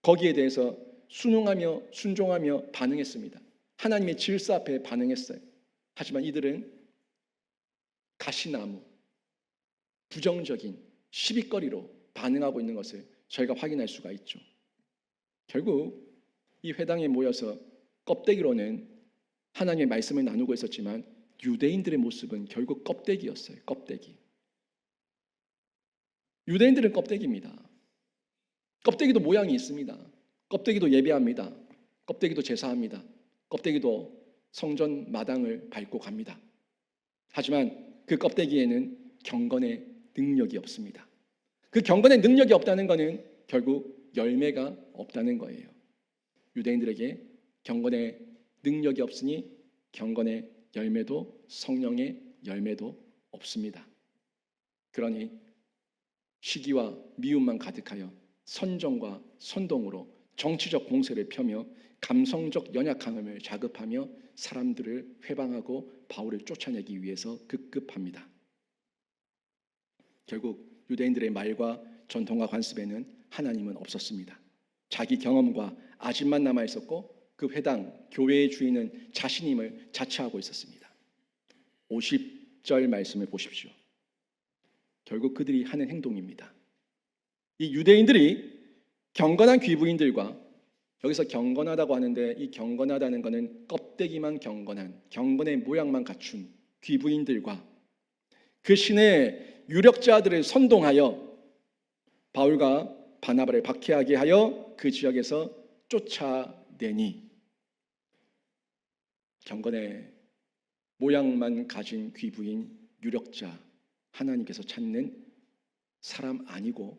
거기에 대해서 순응하며 순종하며 반응했습니다. 하나님의 질서 앞에 반응했어요. 하지만 이들은 가시나무, 부정적인 시비거리로 반응하고 있는 것을 저희가 확인할 수가 있죠. 결국 이 회당에 모여서 껍데기로는 하나님의 말씀을 나누고 있었지만 유대인들의 모습은 결국 껍데기였어요. 껍데기. 유대인들은 껍데기입니다. 껍데기도 모양이 있습니다. 껍데기도 예배합니다. 껍데기도 제사합니다. 껍데기도 성전 마당을 밟고 갑니다. 하지만 그 껍데기에는 경건의 능력이 없습니다. 그 경건의 능력이 없다는 것은 결국 열매가 없다는 거예요. 유대인들에게 경건의 능력이 없으니 경건의 열매도, 성령의 열매도 없습니다. 그러니 시기와 미움만 가득하여 선정과 선동으로 정치적 공세를 펴며 감성적 연약함을 자극하며 사람들을 회방하고 바울을 쫓아내기 위해서 급급합니다. 결국 유대인들의 말과 전통과 관습에는 하나님은 없었습니다. 자기 경험과 아집만 남아 있었고, 그 회당, 교회의 주인은 자신임을 자처하고 있었습니다. 50절 말씀을 보십시오. 결국 그들이 하는 행동입니다. 이 유대인들이 경건한 귀부인들과, 여기서 경건하다고 하는데 이 경건하다는 것은 껍데기만 경건한, 경건의 모양만 갖춘 귀부인들과 그 신의 유력자들을 선동하여 바울과 바나바를 박해하게 하여 그 지역에서 쫓아내니, 경건의 모양만 가진 귀부인 유력자, 하나님께서 찾는 사람 아니고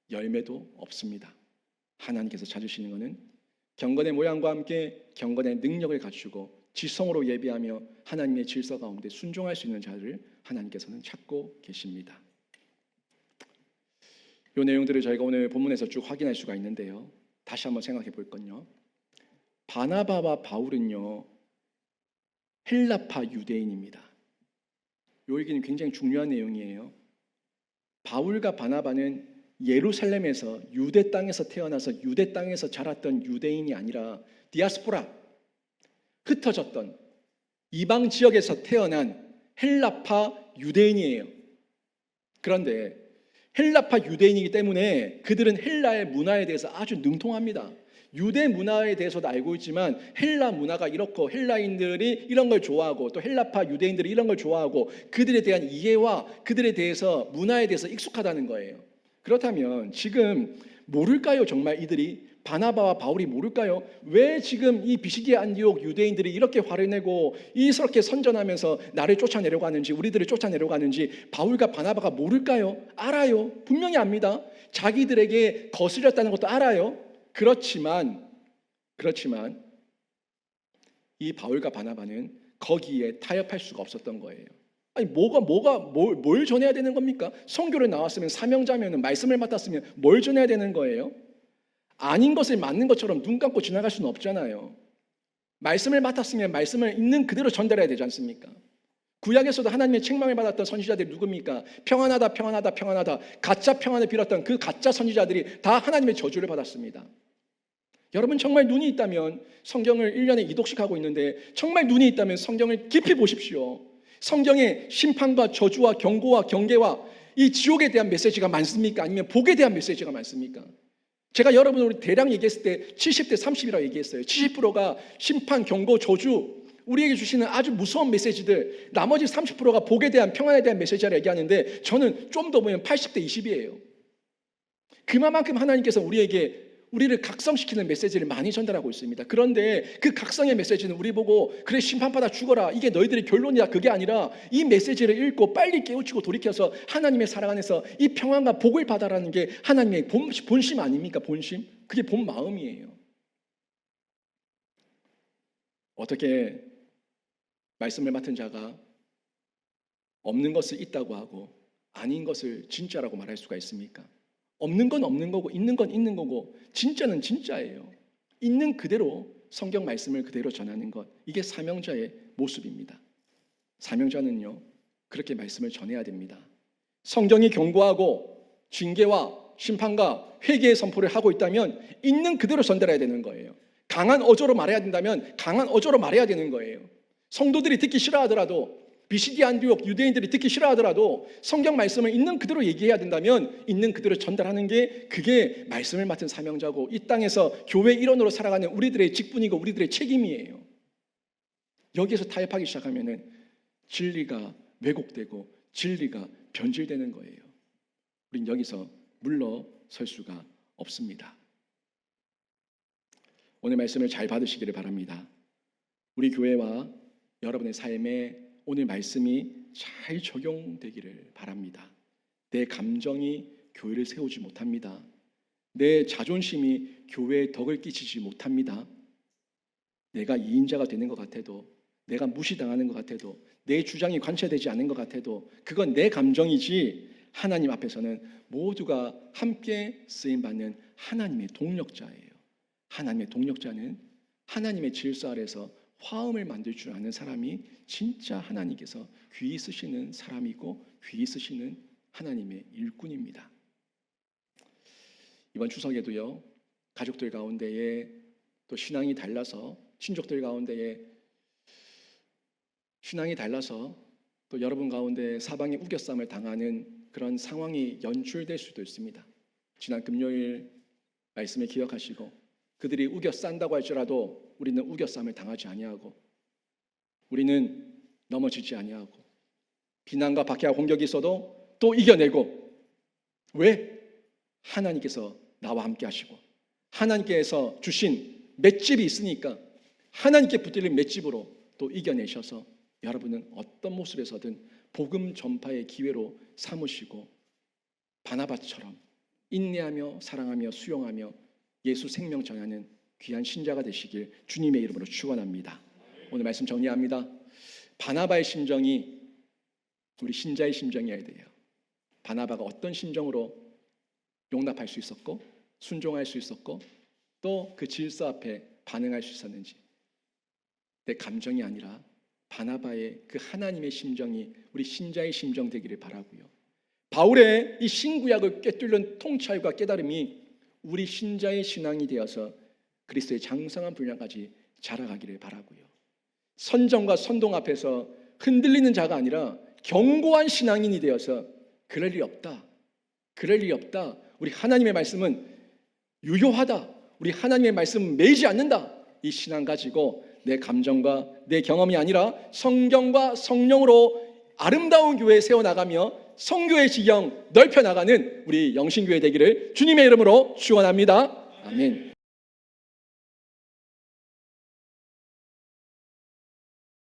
열매도 없습니다. 하나님께서 찾으시는 것은 경건의 모양과 함께 경건의 능력을 갖추고 지성으로 예배하며 하나님의 질서 가운데 순종할 수 있는 자를 하나님께서는 찾고 계십니다. 이 내용들을 저희가 오늘 본문에서 쭉 확인할 수가 있는데요, 다시 한번 생각해 볼 건요, 바나바와 바울은요 헬라파 유대인입니다. 이 얘기는 굉장히 중요한 내용이에요. 바울과 바나바는 예루살렘에서, 유대 땅에서 태어나서 유대 땅에서 자랐던 유대인이 아니라 디아스포라, 흩어졌던 이방 지역에서 태어난 헬라파 유대인이에요. 그런데 헬라파 유대인이기 때문에 그들은 헬라의 문화에 대해서 아주 능통합니다. 유대 문화에 대해서도 알고 있지만 헬라 문화가 이렇고 헬라인들이 이런 걸 좋아하고 또 헬라파 유대인들이 이런 걸 좋아하고 그들에 대한 이해와 그들에 대해서, 문화에 대해서 익숙하다는 거예요. 그렇다면 지금 모를까요? 정말 이들이, 바나바와 바울이 모를까요? 왜 지금 이 비시디아 안디옥 유대인들이 이렇게 화를 내고 이스럽게 선전하면서 나를 쫓아내려고 하는지, 우리들을 쫓아내려고 하는지 바울과 바나바가 모를까요? 알아요. 분명히 압니다. 자기들에게 거슬렸다는 것도 알아요. 그렇지만 이 바울과 바나바는 거기에 타협할 수가 없었던 거예요. 아니 뭘 전해야 되는 겁니까? 선교를 나왔으면, 사명자면, 말씀을 맡았으면 뭘 전해야 되는 거예요? 아닌 것을 맞는 것처럼 눈 감고 지나갈 수는 없잖아요. 말씀을 맡았으면 말씀을 있는 그대로 전달해야 되지 않습니까? 구약에서도 하나님의 책망을 받았던 선지자들이 누굽니까? 평안하다 평안하다 평안하다, 가짜 평안을 빌었던 그 가짜 선지자들이 다 하나님의 저주를 받았습니다. 여러분 정말 눈이 있다면, 성경을 1년에 2독씩 하고 있는데 정말 눈이 있다면 성경을 깊이 보십시오. 성경에 심판과 저주와 경고와 경계와 이 지옥에 대한 메시지가 많습니까? 아니면 복에 대한 메시지가 많습니까? 제가 여러분으로 대략 얘기했을 때 70대 30이라고 얘기했어요. 70%가 심판, 경고, 저주, 우리에게 주시는 아주 무서운 메시지들, 나머지 30%가 복에 대한, 평안에 대한 메시지를 얘기하는데 저는 좀 더 보면 80대 20이에요. 그만큼 하나님께서 우리를 각성시키는 메시지를 많이 전달하고 있습니다. 그런데 그 각성의 메시지는 우리 보고 그래 심판받아 죽어라, 이게 너희들의 결론이야, 그게 아니라 이 메시지를 읽고 빨리 깨우치고 돌이켜서 하나님의 사랑 안에서 이 평안과 복을 받아라는 게 하나님의 본심 아닙니까? 본심? 그게 본 마음이에요. 어떻게 말씀을 맡은 자가 없는 것을 있다고 하고 아닌 것을 진짜라고 말할 수가 있습니까? 없는 건 없는 거고 있는 건 있는 거고 진짜는 진짜예요. 있는 그대로 성경 말씀을 그대로 전하는 것, 이게 사명자의 모습입니다. 사명자는요 그렇게 말씀을 전해야 됩니다. 성경이 경고하고 징계와 심판과 회개의 선포를 하고 있다면 있는 그대로 전달해야 되는 거예요. 강한 어조로 말해야 된다면 강한 어조로 말해야 되는 거예요. 성도들이 듣기 싫어하더라도, 비시디아 안디옥 유대인들이 듣기 싫어하더라도 성경 말씀을 있는 그대로 얘기해야 된다면 있는 그대로 전달하는 게, 그게 말씀을 맡은 사명자고 이 땅에서 교회 일원으로 살아가는 우리들의 직분이고 우리들의 책임이에요. 여기에서 타협하기 시작하면 진리가 왜곡되고 진리가 변질되는 거예요. 우린 여기서 물러설 수가 없습니다. 오늘 말씀을 잘 받으시기를 바랍니다. 우리 교회와 여러분의 삶에 오늘 말씀이 잘 적용되기를 바랍니다. 내 감정이 교회를 세우지 못합니다. 내 자존심이 교회에 덕을 끼치지 못합니다. 내가 이인자가 되는 것 같아도, 내가 무시당하는 것 같아도, 내 주장이 관철되지 않는 것 같아도 그건 내 감정이지, 하나님 앞에서는 모두가 함께 쓰임받는 하나님의 동력자예요. 하나님의 동력자는 하나님의 질서 아래서 화음을 만들 줄 아는 사람이 진짜 하나님께서 귀히 쓰시는 사람이고 귀히 쓰시는 하나님의 일꾼입니다. 이번 추석에도요, 가족들 가운데에 또 신앙이 달라서, 친족들 가운데에 신앙이 달라서 또 여러분 가운데 사방에 우겨쌈을 당하는 그런 상황이 연출될 수도 있습니다. 지난 금요일 말씀을 기억하시고 그들이 우겨 싼다고 할지라도 우리는 우겨 쌈을 당하지 아니하고 우리는 넘어지지 아니하고 비난과 박해와 공격이 있어도 또 이겨내고 왜? 하나님께서 나와 함께 하시고 하나님께서 주신 맷집이 있으니까 하나님께 붙들린 맷집으로 또 이겨내셔서 여러분은 어떤 모습에서든 복음 전파의 기회로 삼으시고 바나바처럼 인내하며 사랑하며 수용하며 예수 생명 전하는 귀한 신자가 되시길 주님의 이름으로 축원합니다. 오늘 말씀 정리합니다. 바나바의 심정이 우리 신자의 심정이어야 돼요. 바나바가 어떤 심정으로 용납할 수 있었고 순종할 수 있었고 또 그 질서 앞에 반응할 수 있었는지 내 감정이 아니라 바나바의 그 하나님의 심정이 우리 신자의 심정 되기를 바라고요. 바울의 이 신구약을 꿰뚫는 통찰과 깨달음이 우리 신자의 신앙이 되어서 그리스도의 장성한 분량까지 자라가기를 바라고요. 선정과 선동 앞에서 흔들리는 자가 아니라 견고한 신앙인이 되어서 그럴 일이 없다. 그럴 일이 없다. 우리 하나님의 말씀은 유효하다. 우리 하나님의 말씀은 매이지 않는다. 이 신앙 가지고 내 감정과 내 경험이 아니라 성경과 성령으로 아름다운 교회 세워나가며 성교의 지경 넓혀나가는 우리 영신교회 되기를 주님의 이름으로 축원합니다. 아멘.